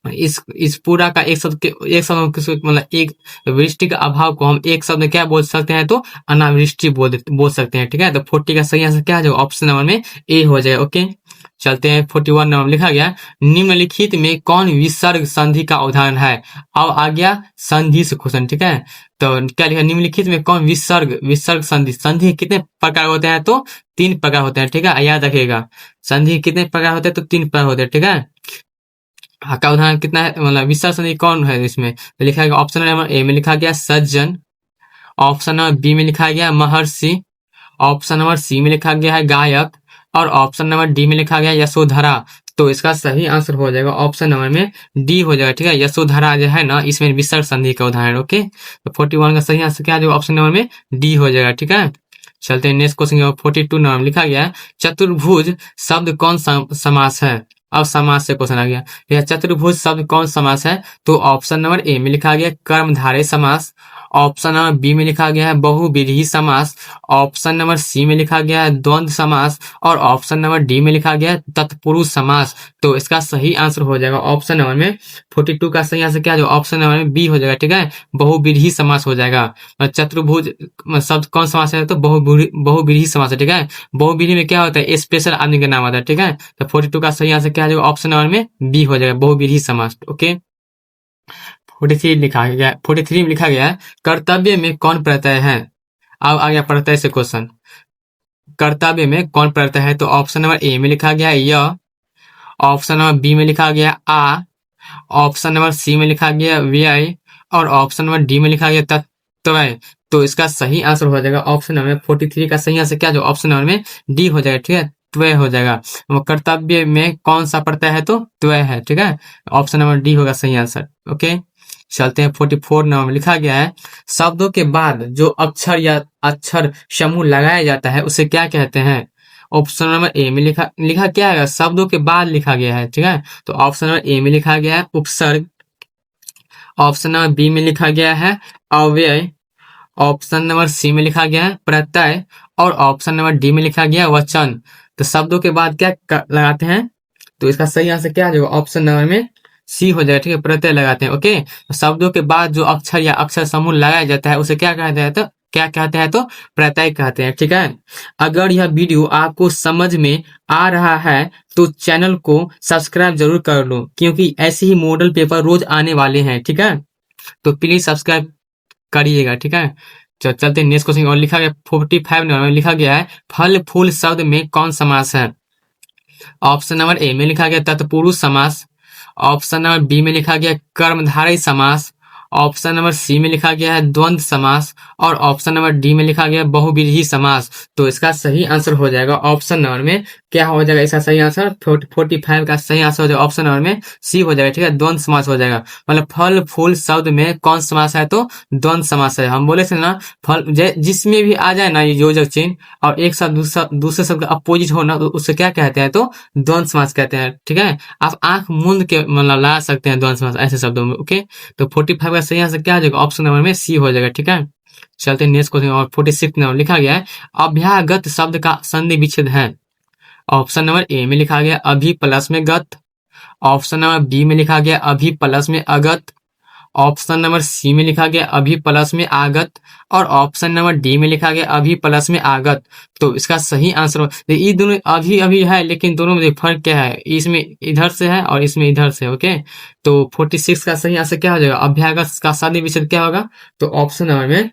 S1: इस पूरा का एक शब्द मतलब एक वृष्टि का अभाव को हम एक शब्द में क्या बोल सकते हैं तो अनावृष्टि बोल सकते हैं, ठीक है। तो 40 का सही आंसर क्या है, जो ऑप्शन नंबर में ए हो जाएगा। ओके, चलते हैं 41 नंबर लिखा गया निम्नलिखित में कौन विसर्ग संधि का उदाहरण है। अब आ गया संधि से क्वेश्चन, ठीक है। तो क्या लिखा, निम्नलिखित में कौन विसर्ग संधि कितने प्रकार होते हैं तो 3 प्रकार होते हैं, ठीक है, याद रखिएगा। संधि कितने प्रकार होते हैं तो 3 प्रकार होते हैं, ठीक है। का उदाहरण कितना है, मतलब विसर्ग संधि कौन है इसमें, तो लिखा गया ऑप्शन नंबर ए में लिखा गया सज्जन, ऑप्शन नंबर बी में लिखा गया महर्षि, ऑप्शन नंबर सी में लिखा गया है गायक, और ऑप्शन नंबर डी में लिखा गया यशोधरा। तो इसका सही आंसर हो जाएगा ऑप्शन नंबर में डी हो जाएगा, ठीक है। यशोधरा जो है ना, इसमें विसर्ग संधि का उदाहरण। ओके, तो 41 का सही आंसर क्या है, जो ऑप्शन नंबर में डी हो जाएगा, ठीक है। चलते हैं नेक्स्ट क्वेश्चन। 42 नंबर लिखा गया है चतुर्भुज शब्द कौन समास है। अब समास से क्वेश्चन आ गया, यह चतुर्भुज शब्द कौन समास है, तो ऑप्शन नंबर ए में लिखा गया कर्मधारय समास, ऑप्शन नंबर बी में लिखा गया है बहुव्रीहि समास, ऑप्शन नंबर सी में लिखा गया है द्वंद्व समास, और ऑप्शन नंबर डी में लिखा गया है तत्पुरुष समास। तो इसका सही आंसर हो जाएगा ऑप्शन नंबर में 42 का सही आंसर क्या है, जो ऑप्शन नंबर में बी हो जाएगा, ठीक है, बहुव्रीहि समास हो जाएगा। चतुर्भुज शब्द कौन समास है तो बहुव्रीहि समास है, ठीक है। बहुव्रीहि में क्या होता है, स्पेशल आदमी का नाम आता है, ठीक है। तो 42 का सही आंसर क्या है, ऑप्शन नंबर में बी हो जाएगा, बहुव्रीहि समास। ओके, 43 में लिखा गया है कर्तव्य में कौन प्रत्यय है। अब आ गया प्रत्यय से क्वेश्चन, कर्तव्य में कौन प्रत्यय है, तो ऑप्शन नंबर ए में लिखा गया है य, ऑप्शन नंबर बी में लिखा गया आ, ऑप्शन नंबर सी में लिखा गया व्यय, और ऑप्शन नंबर डी में लिखा गया तत्वय। तो इसका सही आंसर हो जाएगा ऑप्शन नंबर 43 का सही आंसर क्या, जो ऑप्शन नंबर में डी हो जाएगा, ठीक है, त्वय हो जाएगा। कर्तव्य में कौन सा प्रत्यय है तो त्वय है, ठीक है, ऑप्शन नंबर डी होगा सही आंसर। ओके, चलते हैं 44 नंबर में लिखा गया है शब्दों के बाद जो अक्षर या अक्षर समूह लगाया जाता है उसे क्या कहते हैं। ऑप्शन नंबर ए में लिखा क्या है, शब्दों के बाद लिखा गया है, ठीक है। तो ऑप्शन नंबर ए में लिखा गया है उपसर्ग, ऑप्शन नंबर बी में लिखा गया है अव्यय, ऑप्शन नंबर सी में लिखा गया है प्रत्यय, और ऑप्शन नंबर डी में लिखा गया वचन। तो शब्दों के बाद क्या लगाते हैं, तो इसका सही आंसर क्या है, ऑप्शन नंबर में सी हो जाएगा, ठीक है, प्रत्यय लगाते हैं। ओके, तो शब्दों के बाद जो अक्षर या अक्षर समूह लगाया जाता है उसे क्या कहते हैं तो प्रत्यय कहते हैं, ठीक है। अगर यह वीडियो आपको समझ में आ रहा है तो चैनल को सब्सक्राइब जरूर कर लो, क्योंकि ऐसे ही मॉडल पेपर रोज आने वाले हैं, ठीक है। तो प्लीज सब्सक्राइब करिएगा, ठीक है। चलते नेक्स्ट क्वेश्चन। और लिखा गया 45 नंबर में लिखा गया है फल फूल शब्द में कौन समास है। ऑप्शन नंबर ए में लिखा गया तत्पुरुष समास, ऑप्शन नंबर बी में लिखा गया कर्मधारय समास, ऑप्शन नंबर सी में लिखा गया है द्वंद्व समास, और ऑप्शन नंबर डी में लिखा गया बहुव्रीहि समास। तो इसका सही आंसर हो जाएगा ऑप्शन नंबर में क्या हो जाएगा, इसका सही आंसर 45 का सही आंसर हो जाएगा ऑप्शन नंबर में सी हो जाएगा, ठीक है, द्वंद्व समास हो जाएगा। मतलब फल फूल शब्द में कौन समास है तो द्वंद्व समास है। हम बोले थे ना, फल जिसमें भी आ जाए ना ये योजक चिन्ह और एक शब्द दूसरे शब्द का अपोजिट हो ना, तो उससे क्या कहते हैं तो द्वंद्व समास कहते हैं, ठीक है। आप आंख मूंद के मतलब ला सकते हैं द्वंद्व समास ऐसे शब्दों में। ओके, तो 45 का सही आंसर क्या हो जाएगा, ऑप्शन नंबर में सी हो जाएगा, ठीक है। चलते हैं नेक्स्ट क्वेश्चन। और 46 नंबर लिखा गया है अभ्यागत शब्द का संधि विच्छेद है। ऑप्शन नंबर ए में लिखा गया अभि प्लस में गत, ऑप्शन नंबर बी में लिखा गया अभि प्लस में अगत, ऑप्शन नंबर सी में लिखा गया अभि प्लस में आगत, और ऑप्शन नंबर डी में लिखा गया अभि प्लस में आगत। तो इसका सही आंसर ये दोनों अभी अभी है, लेकिन दोनों में फर्क क्या है, इसमें इधर से है और इसमें इधर से। ओके, तो 46 का सही आंसर क्या हो जाएगा, अभ्यागत का संधि विच्छेद क्या होगा, तो ऑप्शन नंबर में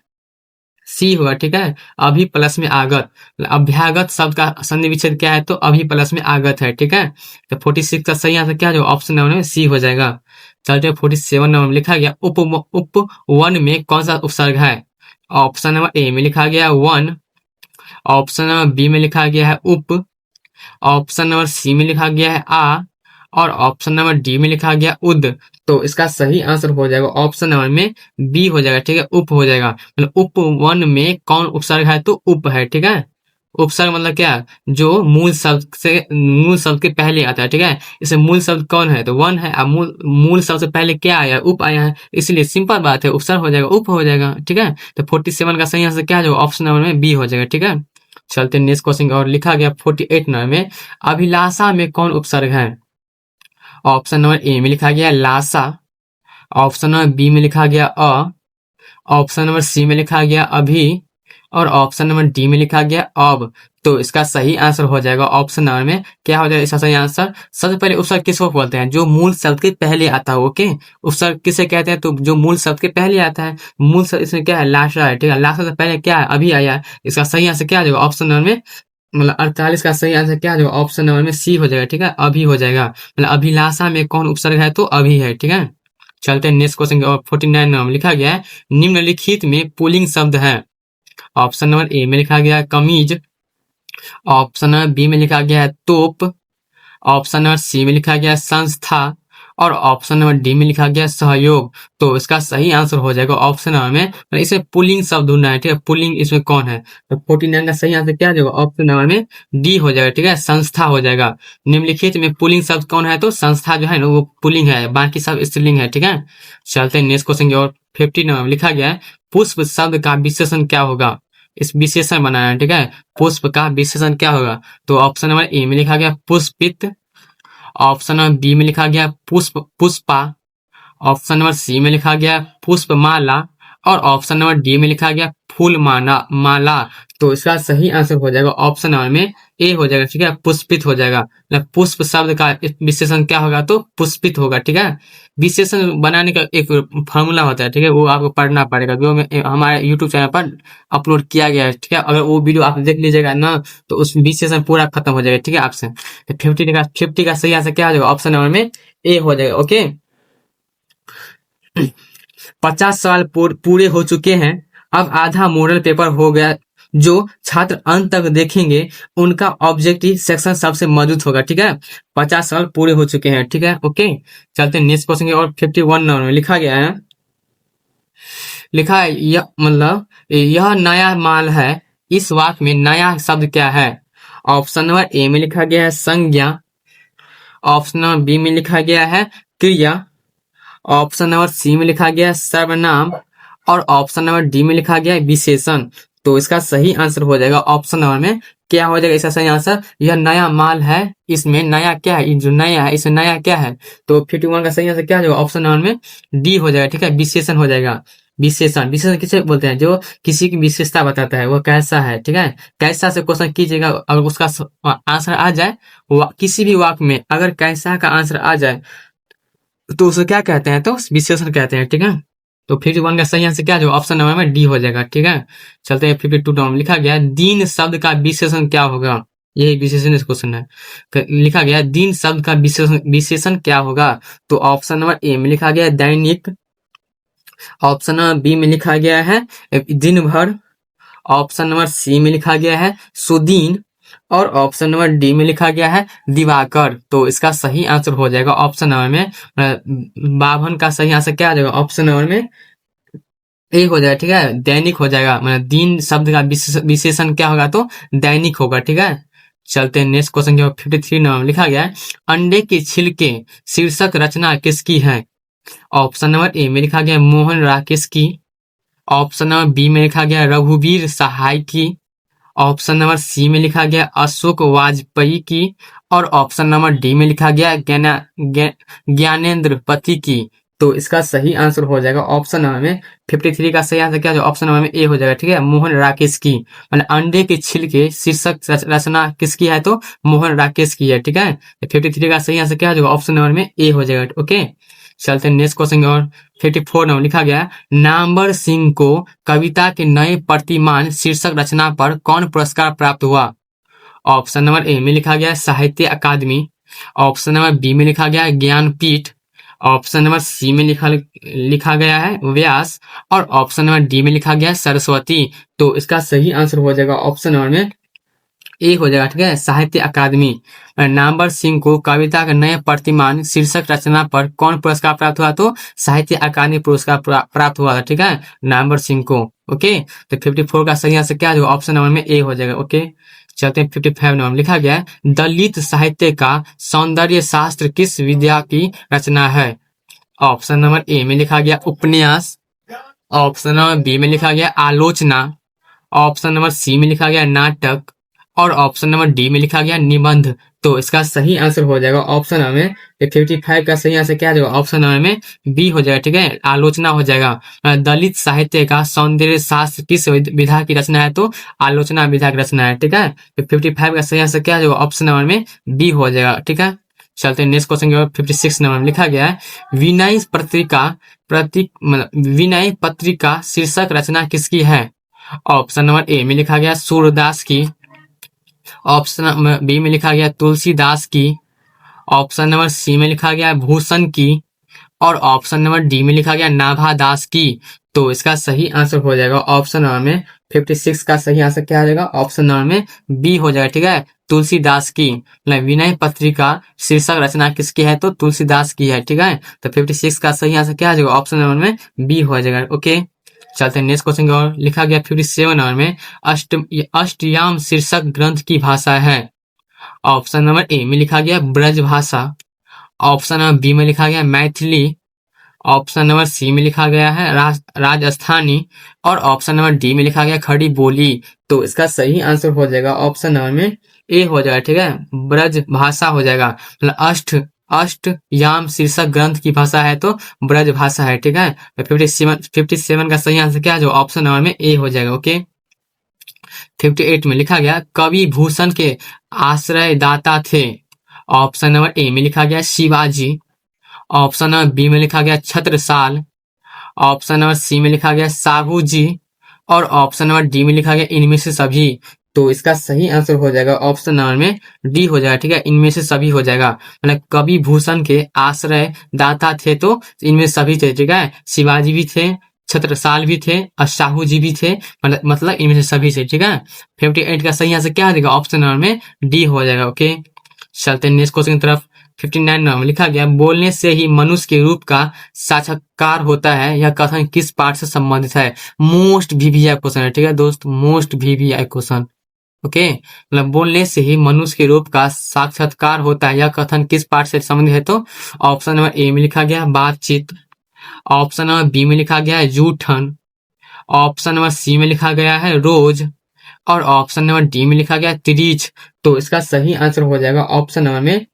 S1: सी होगा, ठीक है, अभी प्लस में आगत। अभ्यागत शब्द का संधि विच्छेद क्या है तो अभी प्लस में आगत है, ठीक है। तो 46 का सही आंसर क्या है, ऑप्शन नंबर में सी हो जाएगा। चलते 47 नंबर में लिखा गया उप वन में कौन सा उपसर्ग है। ऑप्शन नंबर ए में लिखा गया वन, ऑप्शन नंबर बी में लिखा गया है उप, ऑप्शन नंबर सी में लिखा गया है आ, और ऑप्शन नंबर डी में लिखा गया उद। तो इसका सही आंसर हो जाएगा ऑप्शन नंबर में बी हो जाएगा, ठीक है, उप हो जाएगा। मतलब उप वन में कौन उपसर्ग है तो उप है, ठीक है, उपसर्ग मतलब क्या, जो मूल शब्द के पहले आता है, ठीक है। इसे मूल शब्द कौन है, तो वन है। अब मूल शब्द से पहले क्या आया, उप आया है, इसलिए सिंपल बात है, उपसर्ग हो जाएगा, उप हो जाएगा, ठीक है। तो 47 का सही आंसर क्या हो जाएगा, ऑप्शन नंबर में बी हो जाएगा, ठीक है। चलते नेक्स्ट क्वेश्चन और लिखा गया 48 नंबर में, अभिलाषा में कौन उपसर्ग है। ऑप्शन नंबर ए में लिखा गया लासा, ऑप्शन नंबर बी में लिखा गया अ, ऑप्शन नंबर सी में लिखा गया अभी, और ऑप्शन नंबर डी में लिखा गया अब। तो इसका सही आंसर हो जाएगा ऑप्शन नंबर में क्या हो जाएगा इसका सही आंसर। सबसे पहले उपसर्ग किसको बोलते हैं, जो मूल शब्द के पहले आता है, ओके। उपसर्ग किसे कहते हैं, तो जो मूल शब्द के पहले आता है। मूल शब्द इसमें क्या है, लाशा है, ठीक है। लाशा से पहले क्या है, अभी आया है। इसका सही आंसर क्या हो जाएगा ऑप्शन नंबर में, मतलब 48 का सही आंसर क्या हो जाएगा ऑप्शन नंबर में सी हो जाएगा, ठीक है। अभी हो जाएगा, मतलब अभिलाषा में कौन उपसर्ग है, तो अभी है, ठीक है। चलते हैं नेक्स्ट क्वेश्चन और 49 नंबर लिखा गया है, निम्नलिखित में पुल्लिंग शब्द है। ऑप्शन नंबर ए में लिखा गया है कमीज, ऑप्शन नंबर बी में लिखा गया है तोप, ऑप्शन नंबर सी में लिखा गया है संस्था, और ऑप्शन नंबर डी में लिखा गया है सहयोग। तो इसका सही आंसर हो जाएगा ऑप्शन नंबर में, मतलब इसमें पुल्लिंग शब्द ढूंढना है, ठीक है। पुल्लिंग इसमें कौन है, तो 49 का सही आंसर क्या हो जाएगा ऑप्शन नंबर में डी हो जाएगा, ठीक है। संस्था हो जाएगा। निम्नलिखित में पुल्लिंग शब्द कौन है, तो संस्था जो है ना वो पुल्लिंग है, बाकी सब स्त्रीलिंग है, ठीक है। चलते हैं नेक्स्ट क्वेश्चन और 50 नंबर लिखा गया है, पुष्प शब्द का विशेषण क्या होगा। इस विशेषण बनाना है, ठीक है। पुष्प का विशेषण क्या होगा, तो ऑप्शन नंबर ए में लिखा गया पुष्पित, ऑप्शन नंबर बी में लिखा गया पुष्पा, ऑप्शन नंबर सी में लिखा गया पुष्पमाला, और ऑप्शन नंबर डी में लिखा गया फूल माला। तो इसका सही आंसर हो जाएगा ऑप्शन नंबर में ए हो जाएगा, ठीक है। पुष्पित हो जाएगा, मतलब पुष्प शब्द का विशेषण क्या होगा, तो पुष्पित होगा, ठीक है। विशेषण बनाने का एक फॉर्मूला होता है, ठीक है, वो आपको पढ़ना पड़ेगा, जो हमारे यूट्यूब चैनल पर अपलोड किया गया है, ठीक है। अगर वो वीडियो आप देख लीजिएगा ना, तो उस विशेषण पूरा खत्म हो जाएगा, ठीक है आपसे। 50 का सही आंसर क्या हो जाएगा ऑप्शन नंबर में ए हो जाएगा, ओके। 50 सवाल पूरे हो चुके हैं, अब आधा मॉडल पेपर हो गया। जो छात्र अंत तक देखेंगे उनका ऑब्जेक्टिव सेक्शन सबसे मजबूत होगा, ठीक है। 50 सवाल पूरे हो चुके हैं, ठीक है, ओके। चलते हैं नेक्स्ट क्वेश्चन और 51 नंबर में लिखा गया है, लिखा है यह मतलब यह नया माल है, इस वाक्य में नया शब्द क्या है। ऑप्शन नंबर ए में लिखा गया है संज्ञा, ऑप्शन नंबर बी में लिखा गया है क्रिया, ऑप्शन नंबर सी में लिखा गया है सर्वनाम, और ऑप्शन नंबर डी में लिखा गया है विशेषण। तो इसका सही आंसर हो जाएगा ऑप्शन नंबर में क्या हो जाएगा इसका सही आंसर, यह नया माल है, इसमें नया क्या है, जो नया है इसमें नया क्या है। तो 51 का सही आंसर क्या हो जाएगा ऑप्शन नंबर में डी हो जाएगा, ठीक है। विशेषण हो जाएगा। विशेषण किसे बोलते हैं, जो किसी की विशेषता बताता है, वो कैसा है, ठीक है। कैसा से क्वेश्चन कीजिएगा, अगर उसका आंसर आ जाए किसी भी वाक्य में, अगर कैसा का आंसर आ जाए तो उसे क्या कहते हैं, तो विशेषण कहते हैं, ठीक है। तो 51 का सही आंसर क्या जो ऑप्शन नंबर में डी हो जाएगा, ठीक है। चलते हैं 52 नंबर में लिखा गया है दीन शब्द का विशेषण क्या होगा, यही विशेषण क्वेश्चन है। लिखा गया है दीन शब्द का विशेषण क्या होगा। तो ऑप्शन नंबर ए में लिखा गया है दैनिक, ऑप्शन नंबर बी में लिखा गया है दिन भर, ऑप्शन नंबर सी में लिखा गया है सुदीन, और ऑप्शन नंबर डी में लिखा गया है दिवाकर। तो इसका सही आंसर हो जाएगा ऑप्शन नंबर में 52 का सही आंसर क्या आ जाएगा ऑप्शन नंबर में ए हो जाएगा, ठीक है। दैनिक हो जाएगा, मतलब दिन शब्द का विशेषण क्या होगा, तो दैनिक होगा, ठीक है। चलते हैं नेक्स्ट क्वेश्चन जो 53 नंबर में लिखा गया है अंडे के छिलके शीर्षक रचना किसकी है। ऑप्शन नंबर ए में लिखा गया मोहन राकेश की, ऑप्शन नंबर बी में लिखा गया रघुवीर सहाय की, ऑप्शन नंबर सी में लिखा गया अशोक वाजपेयी की, और ऑप्शन नंबर डी में लिखा गया ज्ञानेंद्र पति की। तो इसका सही आंसर हो जाएगा ऑप्शन नंबर में 53 का सही आंसर क्या है ऑप्शन नंबर में ए हो जाएगा, ठीक है। मोहन राकेश की, मतलब अंडे के छिलके शीर्षक रचना किसकी है, तो मोहन राकेश की है, ठीक है। 53 का सही आंसर क्या हो जाएगा ऑप्शन नंबर में ए हो जाएगा, ओके। चलते हैं नेक्स्ट क्वेश्चन और 54 नंबर लिखा गया नामवर सिंह को कविता के नए प्रतिमान शीर्षक रचना पर कौन पुरस्कार प्राप्त हुआ। ऑप्शन नंबर ए में लिखा गया साहित्य अकादमी, ऑप्शन नंबर बी में लिखा गया ज्ञानपीठ, ऑप्शन नंबर सी में लिखा गया है व्यास, और ऑप्शन नंबर डी में लिखा गया सरस्वती। तो इसका सही आंसर हो जाएगा ऑप्शन नंबर में ए हो जाएगा, ठीक है। साहित्य अकादमी। नामवर सिंह को कविता का नए प्रतिमान शीर्षक रचना पर कौन पुरस्कार प्राप्त हुआ, तो साहित्य अकादमी पुरस्कार प्राप्त हुआ था, ठीक है, नामवर सिंह को, ओके। तो 54 का सही आंसर क्या है ऑप्शन नंबर में ए हो जाएगा, ओके। चलते हैं 55 नंबर लिखा गया है दलित साहित्य का सौंदर्य शास्त्र किस विधा की रचना है। ऑप्शन नंबर ए में लिखा गया उपन्यास, ऑप्शन नंबर बी में लिखा गया आलोचना, ऑप्शन नंबर सी में लिखा गया नाटक और ऑप्शन नंबर डी में लिखा गया निबंध। तो इसका सही आंसर हो जाएगा ऑप्शन नंबर में 55 का सही आंसर क्या हो जाएगा ऑप्शन नंबर में बी हो जाएगा। ठीक है, आलोचना हो जाएगा। दलित साहित्य का सौंदर्य शास्त्र किस विधा की रचना है, तो आलोचना विधा की रचना है। ठीक है, तो 55 का सही आंसर क्या हो जाएगा ऑप्शन नंबर में बी हो जाएगा। ठीक है, चलते हैं नेक्स्ट क्वेश्चन की ओर। 56 नंबर में लिखा गया है विनय पत्रिका विनय पत्रिका शीर्षक रचना किसकी है। ऑप्शन नंबर ए में लिखा गया सूरदास की, ऑप्शन नंबर बी में लिखा गया तुलसीदास की, ऑप्शन नंबर सी में लिखा गया भूषण की और ऑप्शन नंबर डी में लिखा गया नाभादास की। तो इसका सही आंसर हो जाएगा ऑप्शन नंबर में 56 का सही आंसर क्या आ जाएगा ऑप्शन नंबर में बी हो जाएगा। ठीक है, तुलसीदास की विनय पत्रिका शीर्षक रचना किसकी है, तो तुलसीदास की है। ठीक है, तो 56 का सही आंसर क्या आ जाएगा ऑप्शन नंबर में बी हो जाएगा। ओके, चलते हैं नेक्स्ट क्वेश्चन की ओर। लिखा गया 57 नंबर में अष्टयाम शीर्षक ग्रंथ की भाषा है। ऑप्शन नंबर ए में लिखा गया ब्रज भाषा, ऑप्शन नंबर बी में लिखा गया मैथिली, ऑप्शन नंबर सी में लिखा गया है राजस्थानी और ऑप्शन नंबर डी में लिखा गया खड़ी बोली। तो इसका सही आंसर हो जाएगा ऑप्शन नंबर में ए हो जाएगा। ठीक है, ब्रज भाषा हो जाएगा। मतलब अष्टयाम शीर्षक ग्रंथ की भाषा है तो ब्रज भाषा है। ठीक है, 57 का सही आंसर क्या है जो ऑप्शन नंबर में ए हो जाएगा। ओके, 58 में लिखा गया कवि भूषण के आश्रयदाता थे। ऑप्शन नंबर ए में लिखा गया शिवाजी, ऑप्शन नंबर बी में लिखा गया छत्रसाल, ऑप्शन नंबर सी में लिखा गया साहू जी और ऑप्शन नंबर डी में लिखा गया इनमें से सभी। तो इसका सही आंसर हो जाएगा ऑप्शन नंबर में डी हो जाएगा। ठीक है, इनमें से सभी हो जाएगा। मतलब कवि भूषण के आश्रय दाता थे तो इनमें सभी थे। ठीक है, शिवाजी भी थे, छत्रसाल भी थे और साहू जी भी थे, मतलब इनमें से सभी थे। ठीक है, 58 का सही आंसर क्या हो जाएगा ऑप्शन नंबर में डी हो जाएगा। ओके, चलते हैं नेक्स्ट क्वेश्चन की तरफ। 59 नंबर में लिखा गया बोलने से ही मनुष्य के रूप का साक्षात्कार होता है, यह कथन किस पाठ से संबंधित है। मोस्ट वीवीआई क्वेश्चन है। ठीक है दोस्त, मोस्ट वीवीआई क्वेश्चन। ओके, मतलब बोलने से ही मनुष्य के रूप का साक्षात्कार होता है, यह कथन किस पाठ से संबंधित है, तो ऑप्शन नंबर ए में लिखा गया बातचीत, ऑप्शन नंबर बी में लिखा गया है जूठन, ऑप्शन नंबर सी में लिखा गया है रोज और ऑप्शन नंबर डी में लिखा गया तिरीच। तो इसका सही आंसर हो जाएगा ऑप्शन नंबर में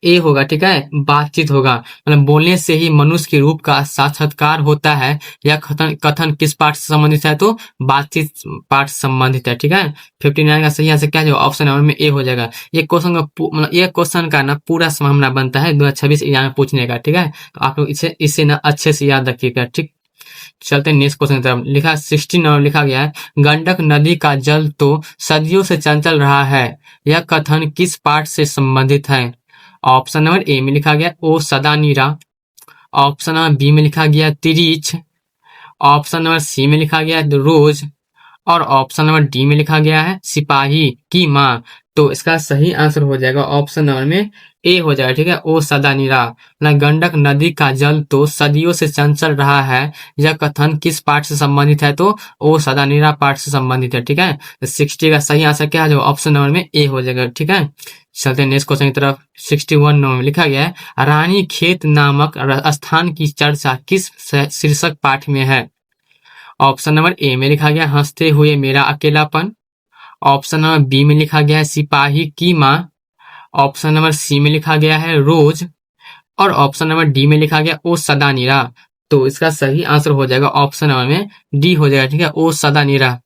S1: ए होगा। ठीक है, बातचीत होगा। मतलब बोलने से ही मनुष्य के रूप का साक्षात्कार होता है, यह कथन किस पाठ से संबंधित है, तो बातचीत पाठ से संबंधित है। ठीक है, 59 का सही आंसर क्या है ऑप्शन नंबर में ए हो जाएगा। ये क्वेश्चन का मतलब ये क्वेश्चन का ना पूरा संभावना बनता है 2026 एग्जाम में पूछने का। ठीक है, तो आप लोग इसे ना अच्छे से याद रखिएगा। ठीक, चलते हैं नेक्स्ट क्वेश्चन की तरफ। लिखा 16 और लिखा गया है गंडक नदी का जल तो सदियों से चंचल रहा है, यह कथन किस पाठ से संबंधित है। ऑप्शन नंबर ए में लिखा गया ओ सदा नीरा, ऑप्शन नंबर बी में लिखा गया तिरीच, ऑप्शन नंबर सी में लिखा गया रोज और ऑप्शन नंबर डी में लिखा गया है सिपाही की माँ। तो इसका सही आंसर हो जाएगा ऑप्शन नंबर में ए हो जाएगा। ठीक है, ओ सदा नीरा। गंडक नदी का जल तो सदियों से चंचल रहा है, यह कथन किस पाठ से संबंधित है, तो ओ सदा नीरा पाठ से संबंधित है। ठीक है, 60 का सही आंसर क्या है ऑप्शन नंबर में ए हो जाएगा। ठीक है, चलते हैं नेक्स्ट क्वेश्चन की तरफ। 61 नंबर में लिखा गया है रानी खेत नामक स्थान की चर्चा किस शीर्षक पाठ में है। ऑप्शन नंबर ए में लिखा गया हंसते हुए मेरा अकेलापन, ऑप्शन नंबर बी में लिखा गया है सिपाही की माँ, ऑप्शन नंबर सी में लिखा गया है रोज और ऑप्शन नंबर डी में लिखा गया ओ सदा नीरा। तो इसका सही आंसर हो जाएगा ऑप्शन नंबर में डी हो जाएगा। ठीक है, ओ सदा नीरा।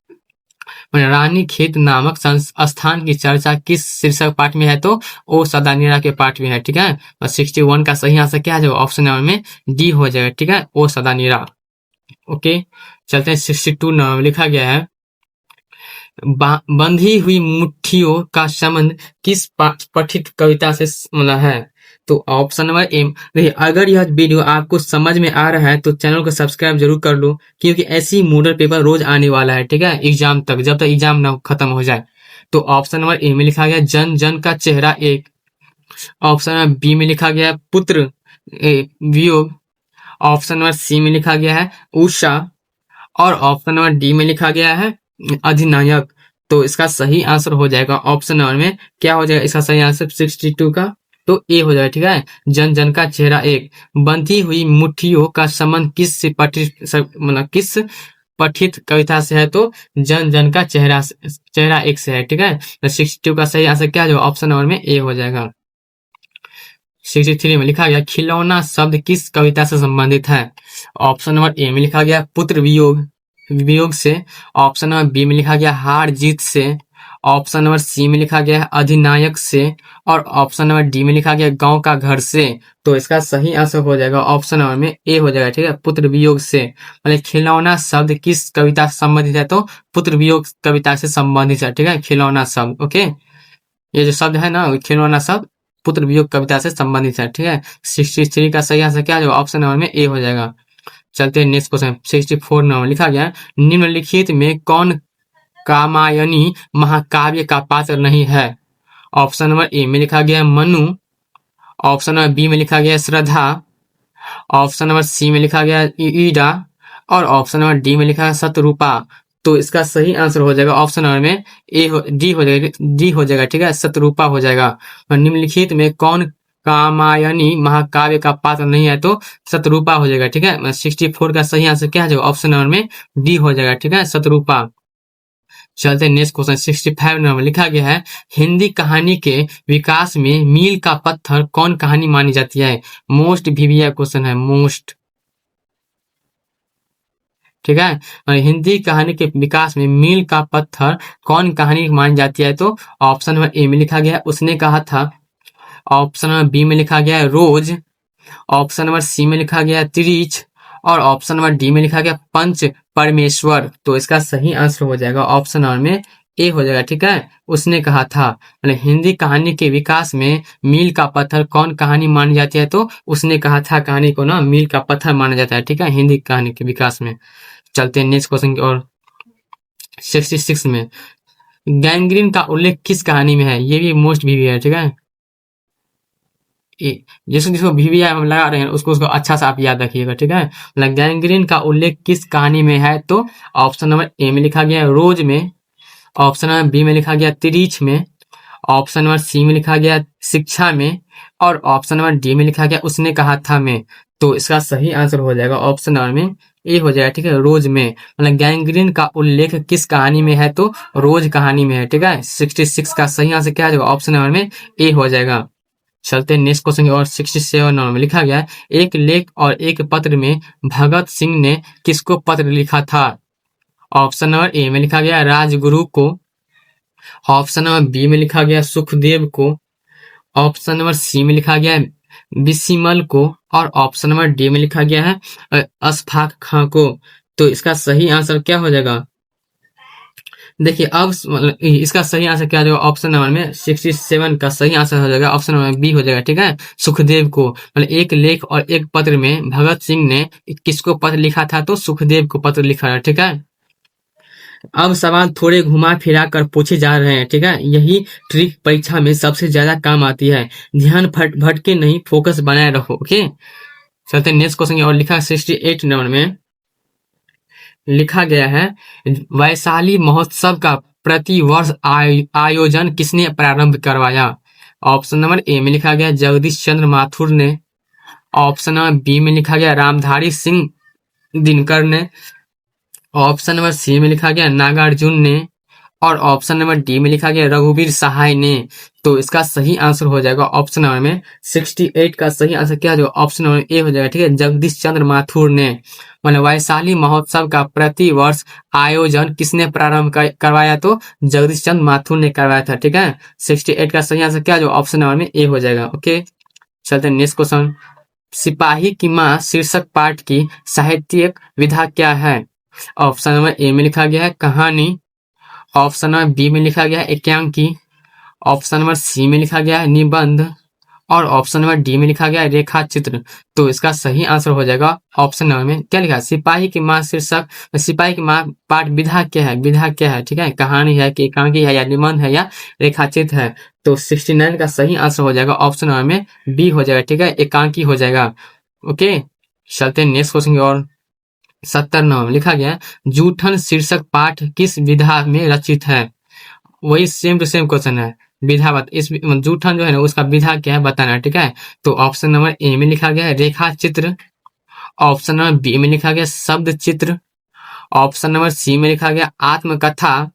S1: रानी खेत नामक स्थान की चर्चा किस शीर्षक पाठ में है, तो ओ सदा नीरा के पाठ में है। ठीक है, 61 का सही आंसर क्या है ऑप्शन नंबर में डी हो जाएगा। ठीक है, ओ सदा नीरा। ओके, चलते हैं 62 नंबर में लिखा गया है बंधी हुई मुट्ठियों का संबंध किस पठित कविता से मतलब है। तो ऑप्शन नंबर ए। देखिए, अगर यह वीडियो आपको समझ में आ रहा है तो चैनल को सब्सक्राइब जरूर कर लो, क्योंकि ऐसी मॉडल पेपर रोज आने वाला है। ठीक है, एग्जाम तक, जब तक एग्जाम ना खत्म हो जाए। तो ऑप्शन नंबर ए में लिखा गया जन जन का चेहरा एक, ऑप्शन नंबर बी में लिखा गया पुत्र वियोग, ऑप्शन नंबर सी में लिखा गया है उषा और ऑप्शन नंबर डी में लिखा गया है अधिनायक। तो इसका सही आंसर हो जाएगा ऑप्शन नंबर में क्या हो जाएगा इसका सही आंसर 62 का, तो ए हो जाएगा। ठीक है, जन जन का चेहरा एक, बंधी हुई मुट्ठियों का संबंध किस से मतलब किस पठित कविता से है, तो जन जन का चेहरा एक से है। ठीक है, तो 62 का सही आंसर क्या जो ऑप्शन नंबर में ए हो जाएगा। 63 में लिखा गया खिलौना शब्द किस कविता से संबंधित है, ऑप्शन नंबर ए में लिखा गया पुत्र वियोग वियोग से, ऑप्शन नंबर बी में लिखा गया हार जीत से, ऑप्शन नंबर सी में लिखा गया है अधिनायक से, और ऑप्शन नंबर डी में लिखा गया गांव का घर से। तो इसका सही आंसर हो जाएगा ऑप्शन नंबर में ए हो जाएगा। ठीक है, पुत्र वियोग से, मतलब खिलौना शब्द किस कविता से संबंधित है, तो पुत्र वियोग कविता से संबंधित है। ठीक है, खिलौना शब्द, ओके, ये जो शब्द है ना खिलौना शब्द पुत्र वियोग कविता से संबंधित है। ठीक है, 63 का सही आंसर क्या जो ऑप्शन नंबर में ए हो जाएगा। चलते हैं नेक्स्ट क्वेश्चन। 64 नंबर लिखा गया निम्नलिखित में कौन कामायनी महाकाव्य का पात्र नहीं है, ऑप्शन नंबर ए में लिखा गया मनु, ऑप्शन नंबर बी में लिखा गया श्रद्धा, ऑप्शन नंबर सी में लिखा गया ईडा, और ऑप्शन नंबर डी में लिखा है शतरूपा। तो इसका सही आंसर हो जाएगा ऑप्शन नंबर में डी हो जाएगा। ठीक है, शतरूपा हो जाएगा। और निम्नलिखित में कौन कामायनी महाकाव्य का पात्र नहीं है, तो शतरूपा हो जाएगा। ठीक है, 64 का सही आंसर क्या है ऑप्शन नंबर में डी हो जाएगा। ठीक है, शतरूपा। चलते नेक्स्ट क्वेश्चन। 65 नंबर लिखा गया है हिंदी कहानी के विकास में मील का पत्थर कौन कहानी मानी जाती है, मोस्ट वीवीआई क्वेश्चन है, मोस्ट। ठीक है, और हिंदी कहानी के विकास में मील का पत्थर कौन कहानी मानी जाती है, तो ऑप्शन नंबर ए में लिखा गया उसने कहा था, ऑप्शन नंबर बी में लिखा गया रोज, ऑप्शन नंबर सी में लिखा गया त्रिच, और ऑप्शन नंबर डी में लिखा गया पंच परमेश्वर। तो इसका सही आंसर हो जाएगा ऑप्शन नंबर में ए हो जाएगा। ठीक है, उसने कहा था, मतलब हिंदी कहानी के विकास में मील का पत्थर कौन कहानी मानी जाती है, तो उसने कहा था कहानी को ना मील का पत्थर माना जाता है। ठीक है, हिंदी कहानी के विकास में। चलते हैं नेक्स्ट क्वेश्चन की ओर। 66 में गैंग्रीन का उल्लेख किस कहानी में है, ये भी मोस्ट भी है। ठीक है, जिसको जिसको वीवीआई हम लगा रहे हैं उसको अच्छा से आप याद रखिएगा। ठीक है, मतलब गैंग्रीन का उल्लेख किस कहानी में है, तो ऑप्शन नंबर ए में लिखा गया रोज में, ऑप्शन नंबर बी में लिखा गया तिरीच में, ऑप्शन नंबर सी में लिखा गया शिक्षा में, और ऑप्शन नंबर डी में लिखा गया उसने कहा था में। तो इसका सही आंसर हो जाएगा ऑप्शन नंबर में ए हो जाएगा। ठीक है, रोज में, मतलब गैंग्रीन का उल्लेख किस कहानी में है, तो रोज कहानी में है। ठीक है, 66 का सही आंसर क्या है ऑप्शन नंबर में ए हो जाएगा। चलते हैं नेक्स्ट क्वेश्चन की ओर। 67 नंबर में लिखा गया एक लेख और एक पत्र में भगत सिंह ने किसको पत्र लिखा था, ऑप्शन नंबर ए में लिखा गया राजगुरु को, ऑप्शन नंबर बी में लिखा गया सुखदेव को, ऑप्शन नंबर सी में लिखा गया है बिसिमल को, और ऑप्शन नंबर डी में लिखा गया है अशफाक खां को। तो इसका सही आंसर क्या हो जाएगा, देखिए अब इसका सही आंसर क्या हो जाएगा ऑप्शन नंबर में 67 का सही आंसर हो जाएगा ऑप्शन नंबर बी हो जाएगा। ठीक है, सुखदेव को, मतलब एक लेख और एक पत्र में भगत सिंह ने किसको पत्र लिखा था, तो सुखदेव को पत्र लिखा था। ठीक है, अब सवाल थोड़े घुमा फिरा कर पूछे जा रहे हैं। ठीक है, यही ट्रिक परीक्षा में सबसे ज्यादा काम आती है, ध्यान भटके नहीं, फोकस बनाए रहो। ओके, चलते नेक्स्ट क्वेश्चन और लिखा 68 नंबर में लिखा गया है वैशाली महोत्सव का प्रति वर्ष आयोजन किसने प्रारंभ करवाया, ऑप्शन नंबर ए में लिखा गया जगदीश चंद्र माथुर ने, ऑप्शन नंबर बी में लिखा गया रामधारी सिंह दिनकर ने, ऑप्शन नंबर सी में लिखा गया नागार्जुन ने, और ऑप्शन नंबर डी में लिखा गया रघुवीर सहाय ने। तो इसका सही आंसर हो जाएगा ऑप्शन नंबर में 68 का सही आंसर क्या जो ऑप्शन नंबर ए हो जाएगा। ठीक है, जगदीश चंद्र माथुर ने, मतलब वैशाली महोत्सव का प्रति वर्ष आयोजन किसने प्रारंभ करवाया, तो जगदीश चंद्र माथुर ने करवाया था। ठीक है, 68 का सही आंसर क्या जो ऑप्शन नंबर में ए हो जाएगा। ओके, चलते नेक्स्ट क्वेश्चन। सिपाही की माँ शीर्षक पाठ की साहित्यिक विधा क्या है, ऑप्शन नंबर ए में लिखा गया है कहानी, ऑप्शन नंबर बी में लिखा गया है एकांकी, ऑप्शन नंबर सी में लिखा गया है निबंध, और ऑप्शन नंबर डी में लिखा गया है रेखा चित्र। तो इसका सही आंसर हो जाएगा ऑप्शन नंबर में क्या लिखा है सिपाही की माँ शीर्षक, सिपाही की माँ पाठ विधा क्या है, विधा क्या है। ठीक है, कहानी है कि एकांकी है या निबंध है या रेखा चित्र है। तो 69 का सही आंसर हो जाएगा ऑप्शन नंबर में बी हो जाएगा। ठीक है, एकांकी हो जाएगा। ओके, चलते हैं नेक्स्ट क्वेश्चन की ओर। 70 नंबर में लिखा गया जूठन शीर्षक पाठ किस विधा में रचित है, वही सेम टू सेम क्वेश्चन है। विधा इस जूठन जो है ना उसका विधा क्या है बताना है, ठीक है। तो ऑप्शन नंबर ए में लिखा गया है रेखा चित्र, ऑप्शन नंबर बी में लिखा गया शब्द चित्र, ऑप्शन नंबर सी में लिखा गया आत्मकथा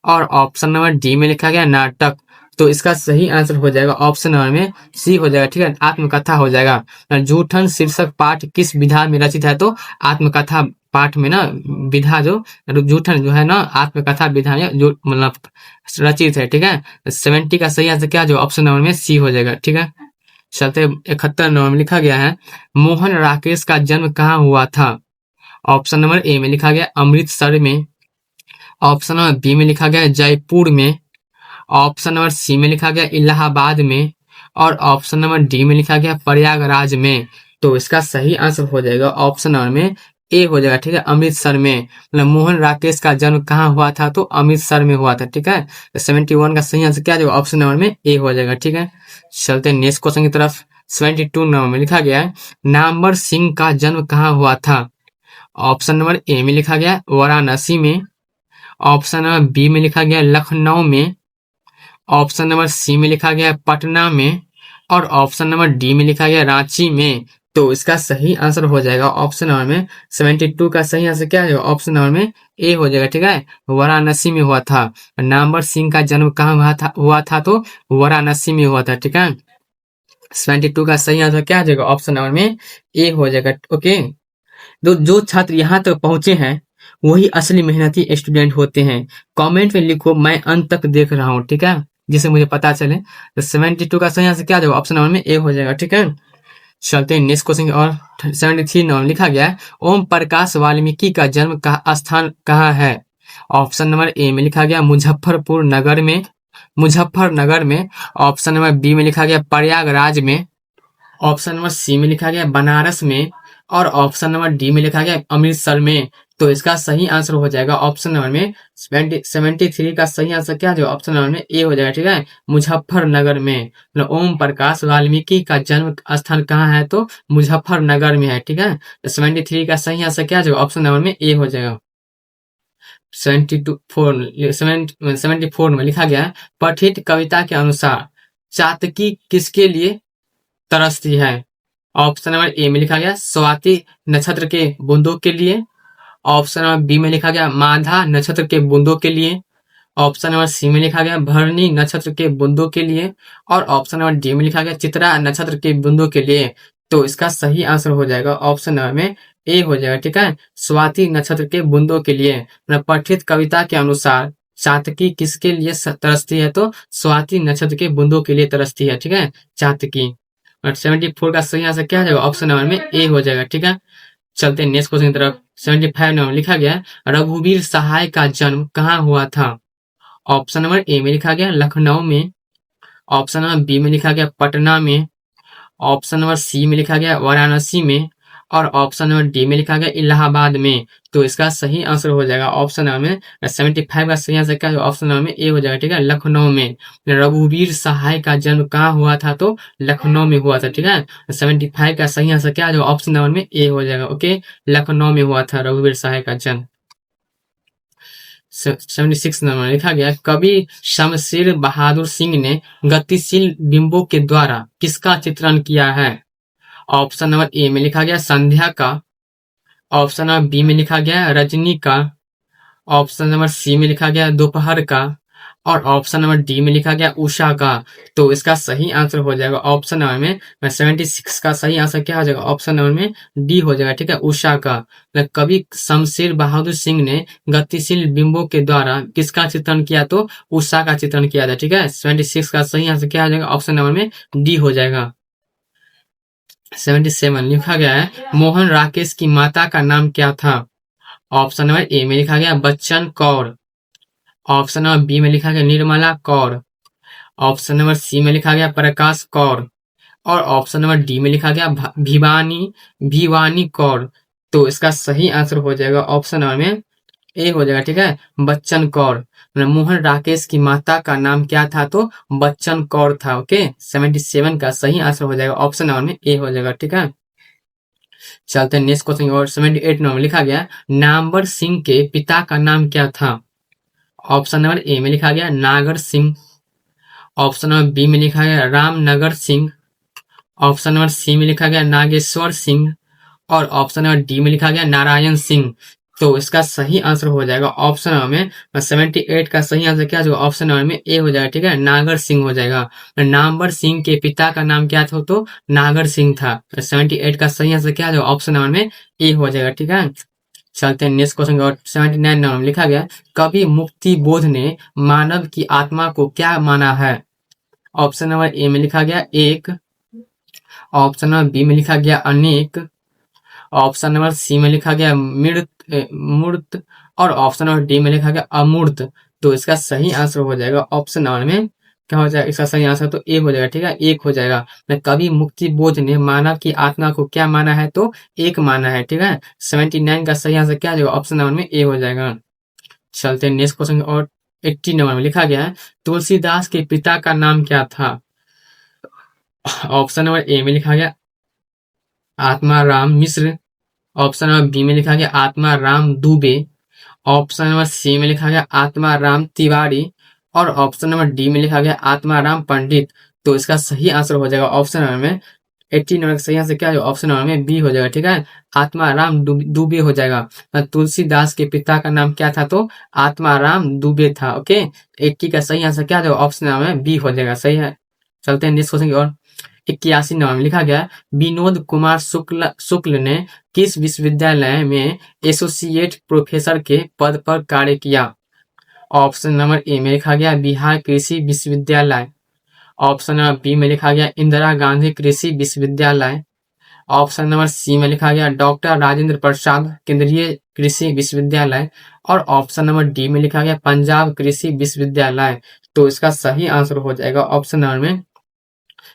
S1: और ऑप्शन नंबर डी में लिखा गया नाटक। तो इसका सही आंसर हो जाएगा ऑप्शन नंबर में सी हो जाएगा, ठीक है, आत्मकथा हो जाएगा। जूठन शीर्षक पाठ किस विधा में रचित है? तो आत्मकथा पाठ में ना विधा जो जूठन जो है ना आत्मकथा विधा में जो मतलब रचित है, ठीक है। 70 का सही आंसर क्या जो ऑप्शन नंबर में सी हो जाएगा, ठीक है। चलते 71 नंबर में लिखा गया है मोहन राकेश का जन्म कहाँ हुआ था? ऑप्शन नंबर ए में लिखा गया अमृतसर में, ऑप्शन नंबर बी में लिखा गया जयपुर में, ऑप्शन नंबर सी में लिखा गया इलाहाबाद में और ऑप्शन नंबर डी में लिखा गया प्रयागराज में। तो इसका सही आंसर हो जाएगा ऑप्शन नंबर में ए हो जाएगा, ठीक है, अमृतसर में। मतलब मोहन राकेश का जन्म कहाँ हुआ था? तो अमृतसर में हुआ था, ठीक है। 71 का सही आंसर क्या जाएगा ऑप्शन नंबर में ए हो जाएगा, ठीक है। चलते हैं नेक्स्ट क्वेश्चन की तरफ। 72 नंबर में लिखा गया है नामवर सिंह का जन्म कहाँ हुआ था? ऑप्शन नंबर ए में लिखा गया वाराणसी में, ऑप्शन नंबर बी में लिखा गया लखनऊ में, ऑप्शन नंबर सी में लिखा गया पटना में और ऑप्शन नंबर डी में लिखा गया रांची में। तो इसका सही आंसर हो जाएगा ऑप्शन नंबर में 72 का सही आंसर क्या है ऑप्शन नंबर में ए हो जाएगा, ठीक है, वाराणसी में हुआ था। नामवर सिंह का जन्म कहाँ हुआ था तो वाराणसी में हुआ था, ठीक है। 72 का सही आंसर क्या आ जाएगा ऑप्शन नंबर में ए हो जाएगा, ओके। तो जो छात्र यहाँ तक पहुंचे हैं वही असली मेहनती स्टूडेंट होते हैं। कमेंट में लिखो मैं अंत तक देख रहा हूँ, ठीक है, जिससे मुझे पता चले। तो 72 का सही आंसर क्या जाएगा ऑप्शन नंबर में ए हो जाएगा, ठीक है। चलते हैं नेक्स्ट क्वेश्चन और 73 नंबर लिखा गया है ओम प्रकाश वाल्मीकि का जन्म का स्थान कहाँ है? ऑप्शन नंबर ए में लिखा गया मुजफ्फरनगर में, ऑप्शन नंबर बी में लिखा गया प्रयागराज में, ऑप्शन नंबर सी में लिखा गया बनारस में और ऑप्शन नंबर डी में लिखा गया अमृतसर में। तो इसका सही आंसर हो जाएगा ऑप्शन नंबर में 73 का सही आंसर क्या जो ऑप्शन नंबर में ए हो जाएगा, ठीक है, मुजफ्फरनगर में। मतलब ओम प्रकाश वाल्मीकि का जन्म स्थान कहाँ है? तो मुजफ्फरनगर में है, ठीक है। 73 का सही आंसर क्या जो ऑप्शन नंबर में ए हो जाएगा। 74 में लिखा गया पठित कविता के अनुसार चातकी किसके लिए तरसती है? ऑप्शन नंबर ए में लिखा गया स्वाति नक्षत्र के बूंदों के लिए, ऑप्शन नंबर बी में लिखा गया माधा नक्षत्र के बूंदों के लिए, ऑप्शन नंबर सी में लिखा गया भरणी नक्षत्र के बूंदों के लिए और ऑप्शन नंबर डी में लिखा गया चित्रा नक्षत्र के बूंदों के लिए। तो इसका सही आंसर हो जाएगा ऑप्शन नंबर में ए हो जाएगा, ठीक है, स्वाति नक्षत्र के बूंदों के लिए। मतलब पठित कविता के अनुसार चातकी किसके लिए तरसती है? तो स्वाति नक्षत्र के बूंदों के लिए तरसती है, ठीक है, चातकी। और 74 का सही आंसर क्या हो जाएगा ऑप्शन नंबर में ए हो जाएगा, ठीक है। चलते हैं नेक्स्ट क्वेश्चन की तरफ। 75 नंबर लिखा गया रघुवीर सहाय का जन्म कहाँ हुआ था? ऑप्शन नंबर ए में लिखा गया लखनऊ में, ऑप्शन नंबर बी में लिखा गया पटना में, ऑप्शन नंबर सी में लिखा गया वाराणसी में और ऑप्शन नंबर डी में लिखा गया इलाहाबाद में। तो इसका सही आंसर हो जाएगा ऑप्शन नंबर में 75 का सही आंसर क्या ऑप्शन नंबर में ए हो जाएगा, ठीक है, लखनऊ में। रघुवीर सहाय का जन्म कहाँ हुआ था? तो लखनऊ में हुआ था, ठीक है। 75 का सही आंसर क्या जो ऑप्शन नंबर में ए हो जाएगा, ओके, लखनऊ में हुआ था रघुवीर सहाय का जन्म। 76 नंबर में लिखा गया कवि शमशेर बहादुर सिंह ने गतिशील बिंबों के द्वारा किसका चित्रण किया है? ऑप्शन नंबर ए में लिखा गया संध्या का, ऑप्शन नंबर बी में लिखा गया रजनी का, ऑप्शन नंबर सी में लिखा गया दोपहर का और ऑप्शन नंबर डी में लिखा गया उषा का। तो इसका सही आंसर हो जाएगा ऑप्शन नंबर में 76 का सही आंसर क्या हो जाएगा ऑप्शन नंबर में डी हो जाएगा, ठीक है, उषा का। मतलब कवि शमशेर बहादुर सिंह ने गतिशील बिंबों के द्वारा किसका चित्रण किया? तो उषा का चित्रण किया था, ठीक है। 76 का सही आंसर क्या हो जाएगा ऑप्शन नंबर में डी हो जाएगा। 77 लिखा गया है मोहन राकेश की माता का नाम क्या था? ऑप्शन नंबर ए में लिखा गया Bachchan Kaur, option number B में लिखा गया Nirmala Kaur, option number C में लिखा गया प्रकाश कौर और ऑप्शन नंबर डी में लिखा गया भिवानी कौर। तो इसका सही आंसर हो जाएगा ऑप्शन नंबर में ए हो जाएगा, ठीक है, बच्चन कौर। मोहन राकेश की माता का नाम क्या था? तो बच्चन कौर था, ओके। 77 का सही आंसर हो जाएगा ऑप्शन नंबर में ए हो जाएगा, ठीक है। चलते हैं नेक्स्ट क्वेश्चन और 78 नंबर लिखा गया नामवर सिंह के पिता का नाम क्या था? ऑप्शन नंबर ए में लिखा गया नागर सिंह। ऑप्शन नंबर बी में लिखा गया Ramnagar Singh. Option number C में लिखा गया नागेश्वर सिंह। और ऑप्शन नंबर डी में लिखा गया नारायण सिंह। तो इसका सही आंसर हो जाएगा ऑप्शन नंबर में 78 का सही आंसर क्या होगा? ऑप्शन नंबर में ए हो जाएगा। ठीक है, नागर सिंह हो जाएगा। नामवर सिंह के पिता का नाम क्या था? तो नागर सिंह था। 78 का सही आंसर क्या होगा? ऑप्शन नंबर में ए हो जाएगा। ठीक है, चलते हैं नेक्स्ट क्वेश्चन। और 79 नंबर में लिखा गया कवि मुक्ति बोध ने मानव की आत्मा को क्या माना है? ऑप्शन नंबर ए में लिखा गया एक। ऑप्शन नंबर बी में लिखा गया अनेक। ऑप्शन नंबर सी में लिखा गया मूर्त। और ऑप्शन नंबर डी में लिखा गया अमूर्त। तो इसका सही आंसर हो जाएगा ऑप्शन नंबर में क्या हो जाएगा? इसका सही आंसर तो ए हो जाएगा। ठीक है, एक हो जाएगा। कवि मुक्ति बोध ने मानव की आत्मा को क्या माना है? तो एक माना है। ठीक है, 79 का सही आंसर क्या हो जाएगा? ऑप्शन नंबर में ए हो जाएगा। चलते हैं नेक्स्ट क्वेश्चन। और 80 नंबर में लिखा गया है तुलसीदास के पिता का नाम क्या था? ऑप्शन नंबर ए में लिखा गया Atma Ram Mishra. Option number B में लिखा गया Atma Ram Dubey. Option number C में लिखा गया आत्मा राम तिवारी। और ऑप्शन नंबर डी में लिखा गया आत्मा राम पंडित। तो इसका सही आंसर हो जाएगा ऑप्शन नंबर में 80 नंबर का सही आंसर क्या है? ऑप्शन नंबर में बी हो जाएगा। ठीक है, आत्मा राम दुबे हो जाएगा। तुलसीदास के पिता का नाम क्या था? तो आत्मा राम दुबे था। ओके, 80 का सही आंसर क्या है? ऑप्शन नंबर में बी हो जाएगा। सही है, चलते हैं नेक्स्ट क्वेश्चन की ओर। 81 नंबर में लिखा गया विनोद कुमार शुक्ल ने किस विश्वविद्यालय में एसोसिएट प्रोफेसर के पद पर कार्य किया? ऑप्शन नंबर ए में लिखा गया बिहार कृषि विश्वविद्यालय। ऑप्शन नंबर बी में लिखा गया इंदिरा गांधी कृषि विश्वविद्यालय। ऑप्शन नंबर सी में लिखा गया डॉक्टर राजेंद्र प्रसाद केंद्रीय कृषि विश्वविद्यालय। और ऑप्शन नंबर डी में लिखा गया पंजाब कृषि विश्वविद्यालय। तो इसका सही आंसर हो जाएगा ऑप्शन नंबर में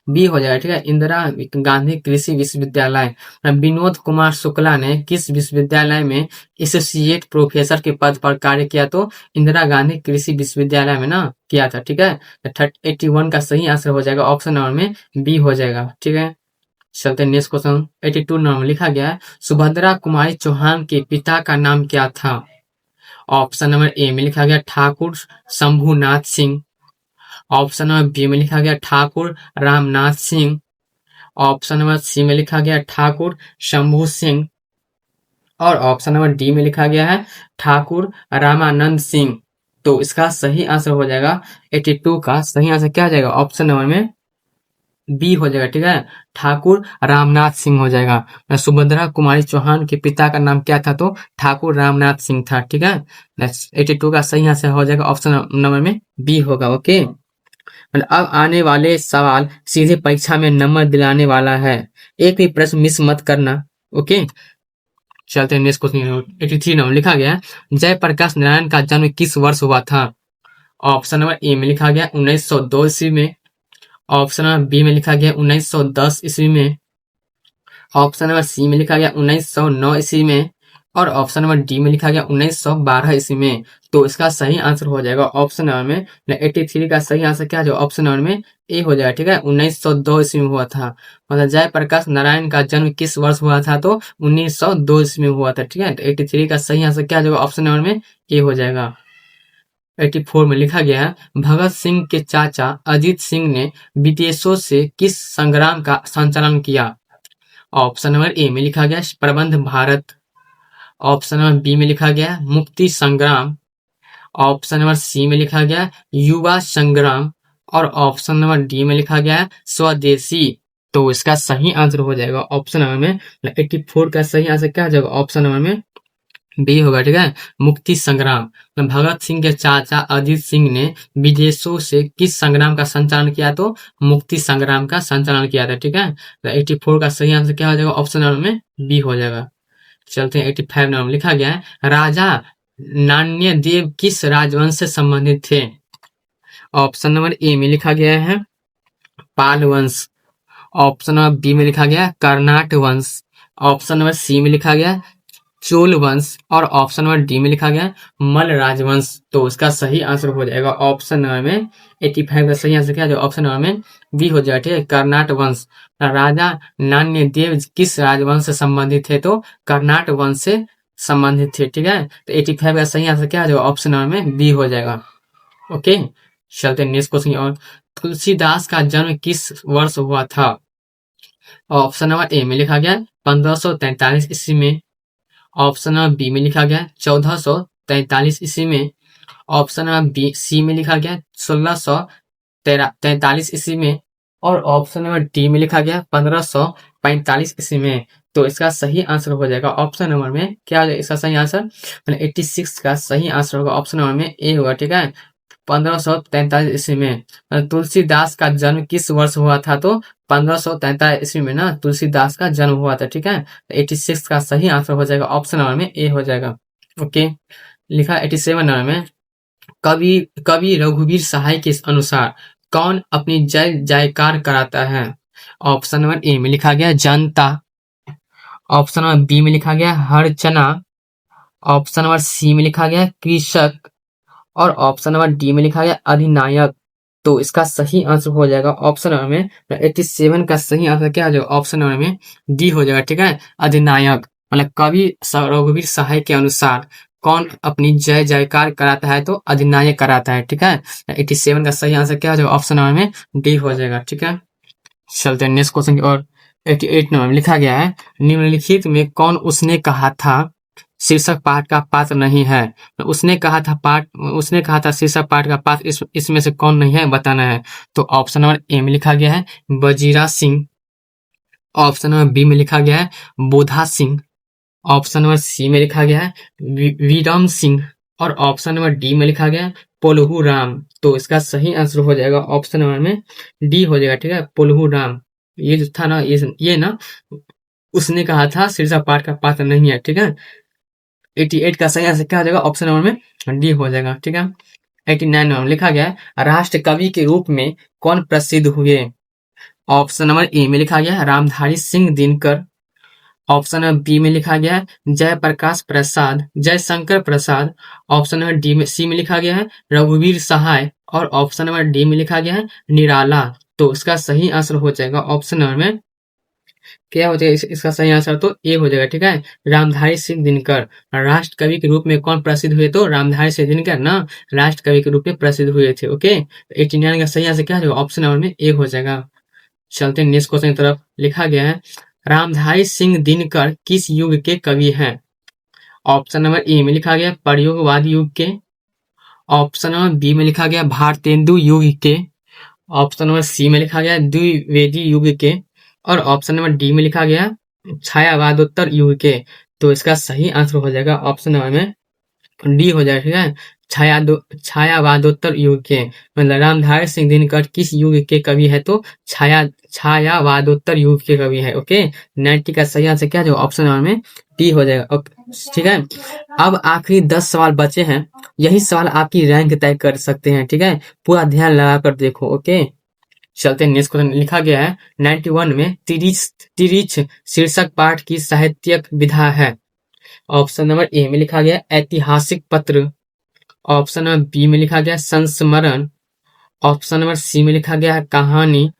S1: बी हो जाएगा। ठीक है, इंदिरा गांधी कृषि विश्वविद्यालय। विनोद कुमार शुक्ला ने किस विश्वविद्यालय में एसोसिएट प्रोफेसर के पद पर कार्य किया? तो इंदिरा गांधी कृषि विश्वविद्यालय में ना किया था। ठीक है, 81 का सही आंसर हो जाएगा ऑप्शन नंबर में बी हो जाएगा। ठीक है, चलते हैं नेक्स्ट क्वेश्चन। 82 नंबर में लिखा गया है सुभद्रा कुमारी चौहान के पिता का नाम क्या था? ऑप्शन नंबर ए में लिखा गया Thakur Shambhunath Singh. Option number B में लिखा गया Thakur Ramnath Singh. Option number C में लिखा गया ठाकुर शंभू सिंह। और ऑप्शन नंबर डी में लिखा गया है ठाकुर रामानंद सिंह। तो इसका सही आंसर हो जाएगा 82 का सही आंसर क्या हो जाएगा? ऑप्शन नंबर में बी हो जाएगा। ठीक है, ठाकुर रामनाथ सिंह हो जाएगा। सुभद्रा कुमारी चौहान के पिता का नाम क्या था? तो ठाकुर रामनाथ सिंह था। ठीक है, 82 का सही आंसर हो जाएगा ऑप्शन नंबर में बी होगा। ओके, अब आने वाले सवाल सीधे परीक्षा में नंबर दिलाने वाला है, एक भी प्रश्न मिस मत करना। ओके, चलते हैं नेक्स्ट क्वेश्चन। 83 नंबर लिखा गया जयप्रकाश नारायण का जन्म किस वर्ष हुआ था? ऑप्शन नंबर ए में लिखा गया 1902 ईस्वी में। ऑप्शन नंबर बी में लिखा गया 1910 ईस्वी में। ऑप्शन नंबर सी में लिखा गया 1909 ईस्वी में। और ऑप्शन नंबर डी में लिखा गया 1912 ईस्वी में। तो इसका सही आंसर हो जाएगा ऑप्शन नंबर में 83 का सही आंसर क्या है? ऑप्शन नंबर में ए हो जाएगा। ठीक है, 1902 ईस्वी में हुआ था। मतलब जयप्रकाश नारायण का जन्म किस वर्ष हुआ था? तो 1902 ईस्वी में हुआ था। ठीक है, तो 83 का सही आंसर क्या होगा? ऑप्शन नंबर में ए हो जाएगा। 84 में लिखा गया है भगत सिंह के चाचा अजीत सिंह ने विदेशों से किस संग्राम का संचालन किया? ऑप्शन नंबर ए में लिखा गया प्रबंध भारत। ऑप्शन नंबर बी में लिखा गया मुक्ति संग्राम। ऑप्शन नंबर सी में लिखा गया युवा संग्राम। और ऑप्शन नंबर डी में लिखा गया स्वदेशी। तो इसका सही आंसर हो जाएगा ऑप्शन नंबर में 84 का सही आंसर क्या हो जाएगा? ऑप्शन नंबर में बी होगा। ठीक है, मुक्ति संग्राम। भगत सिंह के चाचा अजीत सिंह ने विदेशों से किस संग्राम का संचालन किया? तो मुक्ति संग्राम का संचालन किया था। ठीक है, तो 84 का सही आंसर क्या हो जाएगा? ऑप्शन नंबर में बी हो जाएगा। चलते हैं 85 नंबर लिखा गया है राजा नान्य देव किस राजवंश से संबंधित थे? ऑप्शन नंबर ए में लिखा गया है पाल वंश। ऑप्शन नंबर बी में लिखा गया कर्नाट वंश। ऑप्शन नंबर सी में लिखा गया चोल वंश। और ऑप्शन नंबर डी में लिखा गया मल राजवंश। तो इसका सही आंसर हो जाएगा ऑप्शन नंबर में 85 का सही आंसर क्या है? ऑप्शन नंबर में बी हो जाएगा। ठीक है, कर्नाट वंश। राजा नान्य देव किस राजवंश से संबंधित थे? तो कर्नाट वंश से संबंधित थे। ठीक है, तो 85 का सही आंसर क्या हो जाएगा? ऑप्शन नंबर में बी हो जाएगा। ओके, चलते नेक्स्ट क्वेश्चन। और तुलसीदास का जन्म किस वर्ष हुआ था? ऑप्शन नंबर ए में लिखा गया 1543 ईस्वी में। ऑप्शन नंबर बी में लिखा गया 1443 ईस्वी में। ऑप्शन नंबर बी सी में लिखा गया 1643 ईस्वी में। और ऑप्शन नंबर डी में लिखा गया 1545 ईस्वी में। तो इसका सही आंसर हो जाएगा ऑप्शन नंबर में क्या हो जाएगा? इसका सही आंसर 86 का सही आंसर होगा ऑप्शन नंबर में ए होगा। ठीक है, 1543 ईस्वी में तुलसीदास का जन्म किस वर्ष हुआ था? तो 1543 ईस्वी में ना तुलसीदास का जन्म हुआ था। ठीक है, 86 का सही आंसर हो जाएगा ऑप्शन नंबर में ए हो जाएगा। ओके, लिखा 87 नंबर में कवि कवि रघुवीर सहाय के अनुसार कौन अपनी जय जयकार कराता है? ऑप्शन नंबर ए में लिखा गया जनता। ऑप्शन नंबर बी में लिखा गया हरचना। ऑप्शन नंबर सी में लिखा गया कृषक। और ऑप्शन नंबर डी में लिखा गया अधिनायक। तो इसका सही आंसर हो जाएगा ऑप्शन नंबर में 87 का सही आंसर क्या हो जाएगा? ऑप्शन नंबर में डी हो जाएगा। ठीक है, अधिनायक मतलब कवि रघुवीर सहाय के अनुसार कौन अपनी जय जयकार कराता है? तो अधिनायक कराता है। ठीक है, 87 का सही आंसर क्या हो जाएगा? ऑप्शन नंबर में डी हो जाएगा। ठीक है, चलते हैं नेक्स्ट क्वेश्चन की ओर। 88 नंबर में लिखा गया है निम्नलिखित में कौन उसने कहा था शीर्षक पाठ का पात्र नहीं है? उसने कहा था शीर्षक पाठ का पात्र इसमें से कौन नहीं है बताना है। तो ऑप्शन नंबर ए में लिखा गया है Bajira Singh. Option number B में लिखा गया है बोधा सिंह। ऑप्शन नंबर सी में लिखा गया है विरम सिंह। और ऑप्शन नंबर डी में लिखा गया है पोलहू राम। तो इसका सही आंसर हो जाएगा ऑप्शन नंबर में डी हो जाएगा। ठीक है, पोलहू राम ये जो था ना ये ना उसने कहा था शीर्षक पाठ का पात्र नहीं है। ठीक है, 88 का सही आंसर क्या हो जाएगा? ऑप्शन नंबर में डी हो जाएगा। ठीक है, 89 नंबर लिखा गया है राष्ट्र कवि के रूप में कौन प्रसिद्ध हुए? ऑप्शन नंबर ए में लिखा गया है Ramdhari Singh Dinkar. Option number B में लिखा गया है Jaiprakash Prasad Jaishankar Prasad. Option number D में सी में लिखा गया है रघुवीर सहाय। और ऑप्शन नंबर डी में लिखा गया है निराला। तो इसका सही आंसर हो जाएगा ऑप्शन नंबर में क्या हो जाएगा? इसका सही आंसर तो ए हो जाएगा। ठीक है, रामधारी सिंह दिनकर राष्ट्र कवि के रूप में कौन प्रसिद्ध हुए? तो रामधारी सिंह दिनकर ना राष्ट्र कवि के रूप में प्रसिद्ध हुए थे। ओके, 89 का सही आंसर क्या हो जाएगा? ऑप्शन नंबर में ए हो जाएगा। चलते हैं नेक्स्ट क्वेश्चन की तरफ। लिखा गया है रामधारी सिंह दिनकर किस युग के कवि हैं? ऑप्शन नंबर ए में लिखा गया प्रयोगवादी युग के। ऑप्शन नंबर बी में लिखा गया भारतेंदु युग के। ऑप्शन नंबर सी में लिखा गया द्विवेदी युग के। और ऑप्शन नंबर डी में लिखा गया छायावादोत्तर युग के। तो इसका सही आंसर हो जाएगा ऑप्शन नंबर में डी हो जाएगा। ठीक है, छायावादोत्तर युग के मतलब रामधारी सिंह दिनकर किस युग के कवि है? तो छायावादोत्तर युग के कवि है। ओके, 90 का सही आंसर क्या जो ऑप्शन नंबर में डी हो जाएगा। ठीक है, अब आखिरी 10 सवाल बचे हैं। यही सवाल आपकी रैंक तय कर सकते हैं। ठीक है, पूरा ध्यान लगा कर देखो। ओके, चलते हैं नेक्स्ट क्वेश्चन। लिखा गया है 91 में तिरिच शीर्षक पाठ की साहित्यिक विधा है। ऑप्शन नंबर ए में लिखा गया ऐतिहासिक पत्र। ऑप्शन नंबर बी में लिखा गया संस्मरण। ऑप्शन नंबर सी में लिखा गया कहानी।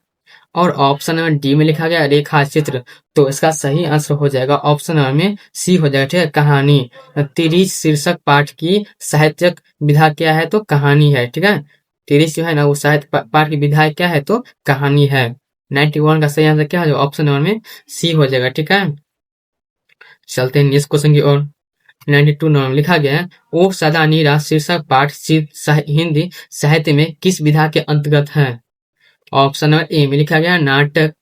S1: और ऑप्शन नंबर डी में लिखा गया रेखा चित्र। तो इसका सही आंसर हो जाएगा ऑप्शन नंबर में सी हो जाएगा। ठीक है, कहानी। तिरिच शीर्षक पाठ की साहित्यिक विधा क्या है? तो कहानी है। ठीक है, तिरिच जो है ना वो साहित्य पाठ की विधा क्या है? तो कहानी है। 91 का सही आंसर क्या है? ऑप्शन नंबर में सी हो जाएगा। ठीक है, चलते हैं नेक्स्ट क्वेश्चन की ओर। 92 नंबर में लिखा गया है ओ सदा नीरा शीर्षक पाठ हिंदी साहित्य में किस विधा के अंतर्गत है? ऑप्शन नंबर ए में लिखा गया नाटक।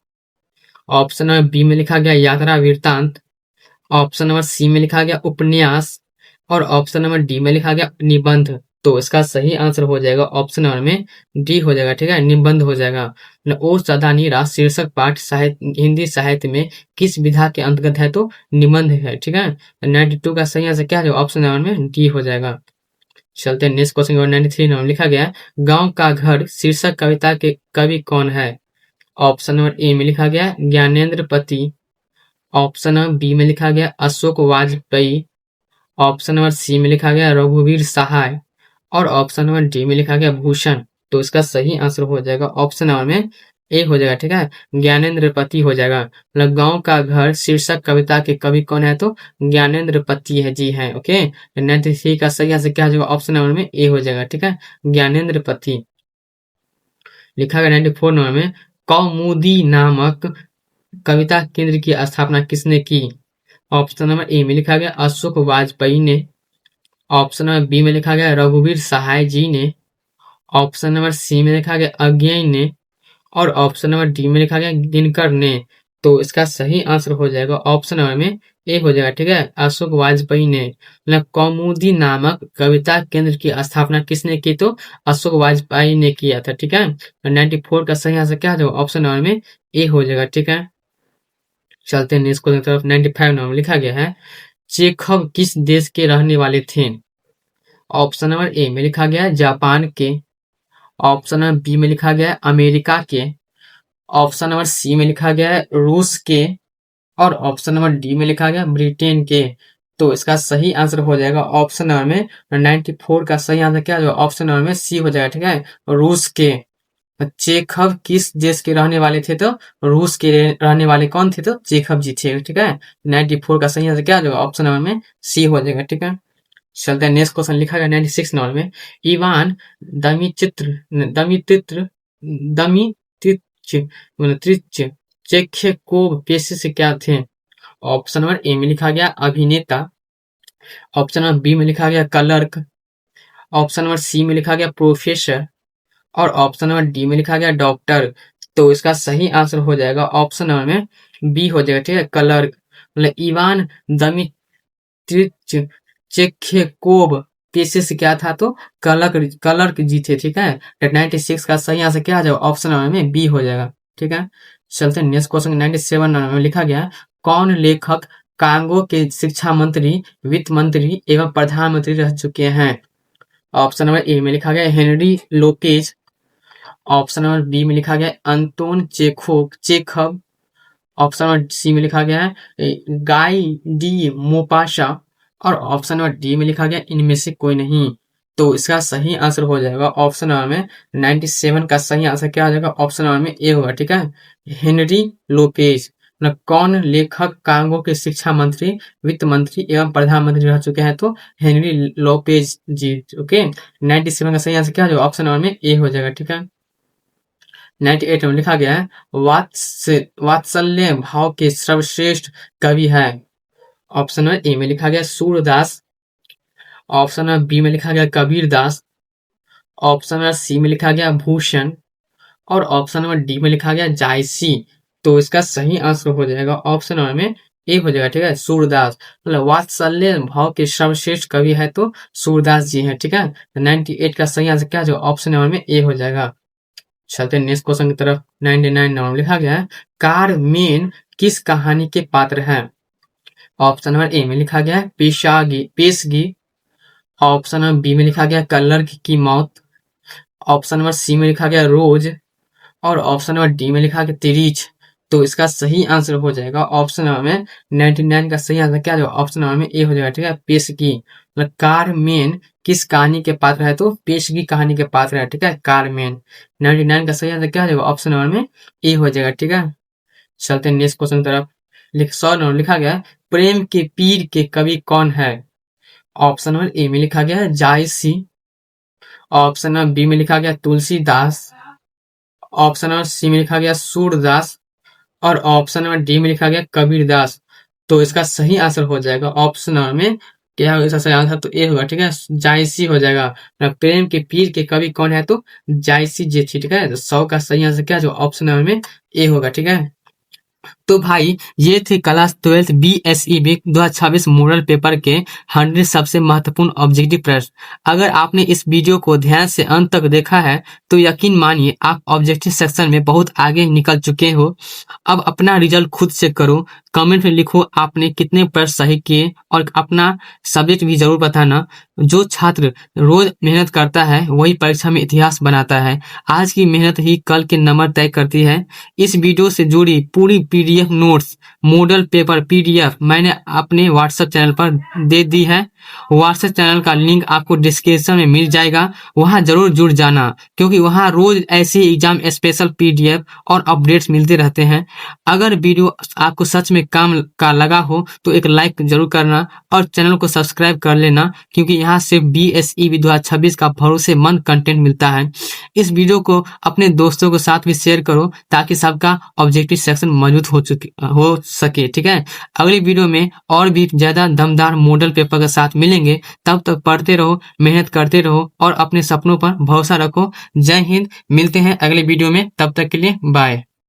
S1: ऑप्शन नंबर बी में लिखा गया यात्रा वृत्तांत। ऑप्शन नंबर सी में लिखा गया उपन्यास। और ऑप्शन नंबर डी में लिखा गया निबंध। तो इसका सही आंसर हो जाएगा ऑप्शन नंबर में डी हो जाएगा। ठीक है, निबंध हो जाएगा। ओ सदा नीरा शीर्षक पाठ साहित्य हिंदी साहित्य में किस विधा के अंतर्गत है? तो निबंध है। ठीक है, 92 का सही आंसर क्या है? ऑप्शन नंबर में डी हो जाएगा। चलते हैं नेक्स्ट क्वेश्चन। 93 नंबर लिखा गया गांव का घर शीर्षक कविता के कवि कौन है? ऑप्शन नंबर ए में लिखा गया ज्ञानेंद्र पति। ऑप्शन नंबर बी में लिखा गया Ashok Vajpayee. Option number C में लिखा गया रघुवीर सहाय। और ऑप्शन नंबर डी में लिखा गया भूषण। तो इसका सही आंसर हो जाएगा ऑप्शन नंबर में ए हो जाएगा, ठीक है। ज्ञानेंद्र पति हो जाएगा। मतलब गांव का घर शीर्षक कविता के कवि कौन है, तो ज्ञानेंद्र पति है, जी है। ओके, 93 का सही आंसर क्या हो जाएगा, ऑप्शन नंबर में ए हो जाएगा, ठीक है, ज्ञानेंद्र पति। लिखा गया 94 नंबर में, कौमुदी नामक कविता केंद्र की स्थापना किसने की। ऑप्शन नंबर ए में लिखा गया अशोक वाजपेयी ने। ऑप्शन नंबर बी में लिखा गया रघुवीर सहाय जी ने। ऑप्शन नंबर सी में लिखा गया अज्ञेय ने। और ऑप्शन नंबर डी में लिखा गया दिनकर ने। तो इसका सही आंसर हो जाएगा ऑप्शन नंबर में ए हो जाएगा, ठीक है, अशोक वाजपेयी ने। मतलब कौमुदी नामक कविता केंद्र की स्थापना किसने की, तो अशोक वाजपेयी ने किया था, ठीक है। 94 का सही आंसर क्या हो, ऑप्शन नंबर में ए हो जाएगा, ठीक है। चलते हैं नेक्स्ट क्वेश्चन की तरफ। 95 नंबर में लिखा गया है, चेखव किस देश के रहने वाले थे। ऑप्शन नंबर ए में लिखा गया है जापान के। ऑप्शन नंबर बी में लिखा गया है अमेरिका के। ऑप्शन नंबर सी में लिखा गया है रूस के। और ऑप्शन नंबर डी में लिखा गया ब्रिटेन के। तो इसका सही आंसर हो जाएगा ऑप्शन नंबर में 94 का सही आंसर क्या हो जाएगा, ऑप्शन नंबर में सी हो जाएगा, ठीक है, रूस के। चेखव किस देश के रहने वाले थे, तो रूस के रहने वाले कौन थे, तो चेखव जी थे, ठीक है। 94 का सही आंसर क्या हो जाएगा, ऑप्शन नंबर में सी हो जाएगा, ठीक है। चलते हैं नेक्स्ट क्वेश्चन। लिखा गया 96 नंबर में, इवान दमित्रिच दमित्रिच चेख्यकोव पेशे से क्या थे। ऑप्शन नंबर ए में लिखा गया अभिनेता। ऑप्शन नंबर बी में लिखा गया क्लर्क। ऑप्शन नंबर सी में लिखा गया प्रोफेसर। और ऑप्शन नंबर डी में लिखा गया डॉक्टर। तो इसका सही आंसर हो जाएगा ऑप्शन नंबर में बी हो जाएगा, ठीक है, क्लर्क। मतलब इवान दमित्रिच चेख्यकोव पेशे से क्या था, तो क्लर्क जी थे, ठीक है। 96 का सही आंसर क्या आ जाएगा, ऑप्शन नंबर में बी हो जाएगा, ठीक है। चलते हैं नेक्स्ट क्वेश्चन। 97 नंबर में लिखा गया, कौन लेखक कांगो के शिक्षा मंत्री, वित्त मंत्री एवं प्रधानमंत्री रह चुके हैं। ऑप्शन नंबर ए में लिखा गया Henry Lopez. Option number B में लिखा गया Anton Chekhov. Option number C में लिखा गया है गाई डी मोपाशा। और ऑप्शन नंबर डी में लिखा गया इनमें से कोई नहीं। तो इसका सही आंसर हो जाएगा ऑप्शन नंबर में 97 का सही आंसर क्या हो जाएगा, ऑप्शन नंबर में ए होगा, ठीक है, हेनरी लोपेज। मतलब कौन लेखक कांगो के शिक्षा मंत्री, वित्त मंत्री एवं प्रधानमंत्री रह चुके हैं, तो हेनरी लोपेज जी, ओके। 97 का सही आंसर क्या हो जाएगा, ऑप्शन नंबर में ए हो जाएगा, ठीक है। 98 में लिखा गया है वात्सल्य भाव के सर्वश्रेष्ठ कवि है। ऑप्शन नंबर ए में लिखा गया सूरदास। ऑप्शन नंबर बी में लिखा गया Kabir Das. Option number C में लिखा गया भूषण। और ऑप्शन नंबर डी में लिखा गया जायसी। तो इसका सही आंसर हो जाएगा ऑप्शन नंबर में ए हो जाएगा, ठीक है, सूरदास। मतलब वात्सल्य भाव के सर्वश्रेष्ठ कवि है तो सूरदास जी हैं, ठीक है। 98 का सही आंसर क्या जो ऑप्शन नंबर में ए हो जाएगा। चलते नेक्स्ट क्वेश्चन की तरफ। 99 नंबर में लिखा गया है कारमेन किस कहानी के पात्र हैं। ऑप्शन नंबर ए में लिखा गया है पेशगी। ऑप्शन नंबर बी में लिखा गया क्लर्क की मौत। ऑप्शन नंबर सी में लिखा गया रोज। और ऑप्शन नंबर डी में लिखा गया तिरीच। तो इसका सही आंसर हो जाएगा ऑप्शन नंबर में 99 का सही आंसर क्या होगा, ऑप्शन नंबर में ए हो जाएगा, ठीक है, पेशगी। मतलब कारमेन किस कहानी के पात्र है, तो पेशगी कहानी के पात्र है, ठीक है, कारमेन। 99 का सही आंसर क्या हो जाएगा, ऑप्शन नंबर में ए हो जाएगा, ठीक है। चलते हैं नेक्स्ट क्वेश्चन की तरफ। 100 नंबर लिखा गया प्रेम के पीर के कवि कौन है। ऑप्शन नंबर ए में लिखा गया है जायसी। ऑप्शन नंबर बी में लिखा गया तुलसीदास। ऑप्शन नंबर सी में लिखा गया सूरदास। और ऑप्शन नंबर डी में लिखा गया कबीरदास। तो इसका सही आंसर हो जाएगा ऑप्शन नंबर में क्या होगा, इसका सही आंसर तो ए होगा, ठीक है, जायसी हो जाएगा। प्रेम के पीर के कवि कौन है, तो जायसी जी थी, ठीक है। तो 100 का सही आंसर क्या जो ऑप्शन नंबर में ए होगा, ठीक है। तो भाई ये थे क्लास 12 BSEB 2026 मॉडल पेपर के 100 सबसे महत्वपूर्ण ऑब्जेक्टिव प्रश्न। अगर आपने इस वीडियो को ध्यान से अंत तक देखा है तो यकीन मानिए आप ऑब्जेक्टिव सेक्शन में बहुत आगे निकल चुके हो। अब अपना रिजल्ट खुद से करो, कमेंट में लिखो आपने कितने प्रश्न सही किए और अपना सब्जेक्ट भी जरूर बताना। जो छात्र रोज मेहनत करता है वही परीक्षा में इतिहास बनाता है। आज की मेहनत ही कल के नंबर तय करती है। इस वीडियो से जुड़ी पूरी PDF notes, model paper PDF मैंने अपने व्हाट्सएप चैनल पर दे दी है। व्हाट्सएप चैनल का लिंक आपको डिस्क्रिप्शन में मिल जाएगा, वहां जरूर जुड़ जाना, क्योंकि वहां रोज ऐसे एग्जाम स्पेशल पीडीएफ और अपडेट्स मिलते रहते हैं। अगर वीडियो आपको सच में काम का लगा हो तो एक लाइक जरूर करना और चैनल को सब्सक्राइब कर लेना, क्योंकि यहाँ से BSEB 2026 का भरोसेमंद कंटेंट मिलता है। इस वीडियो को अपने दोस्तों के साथ भी शेयर करो ताकि सबका ऑब्जेक्टिव सेक्शन मौजूद हो सके। ठीक है, अगली वीडियो में और भी ज्यादा दमदार मॉडल पेपर के साथ मिलेंगे। तब तक पढ़ते रहो, मेहनत करते रहो और अपने सपनों पर भरोसा रखो। जय हिंद। मिलते हैं अगले वीडियो में, तब तक के लिए बाय।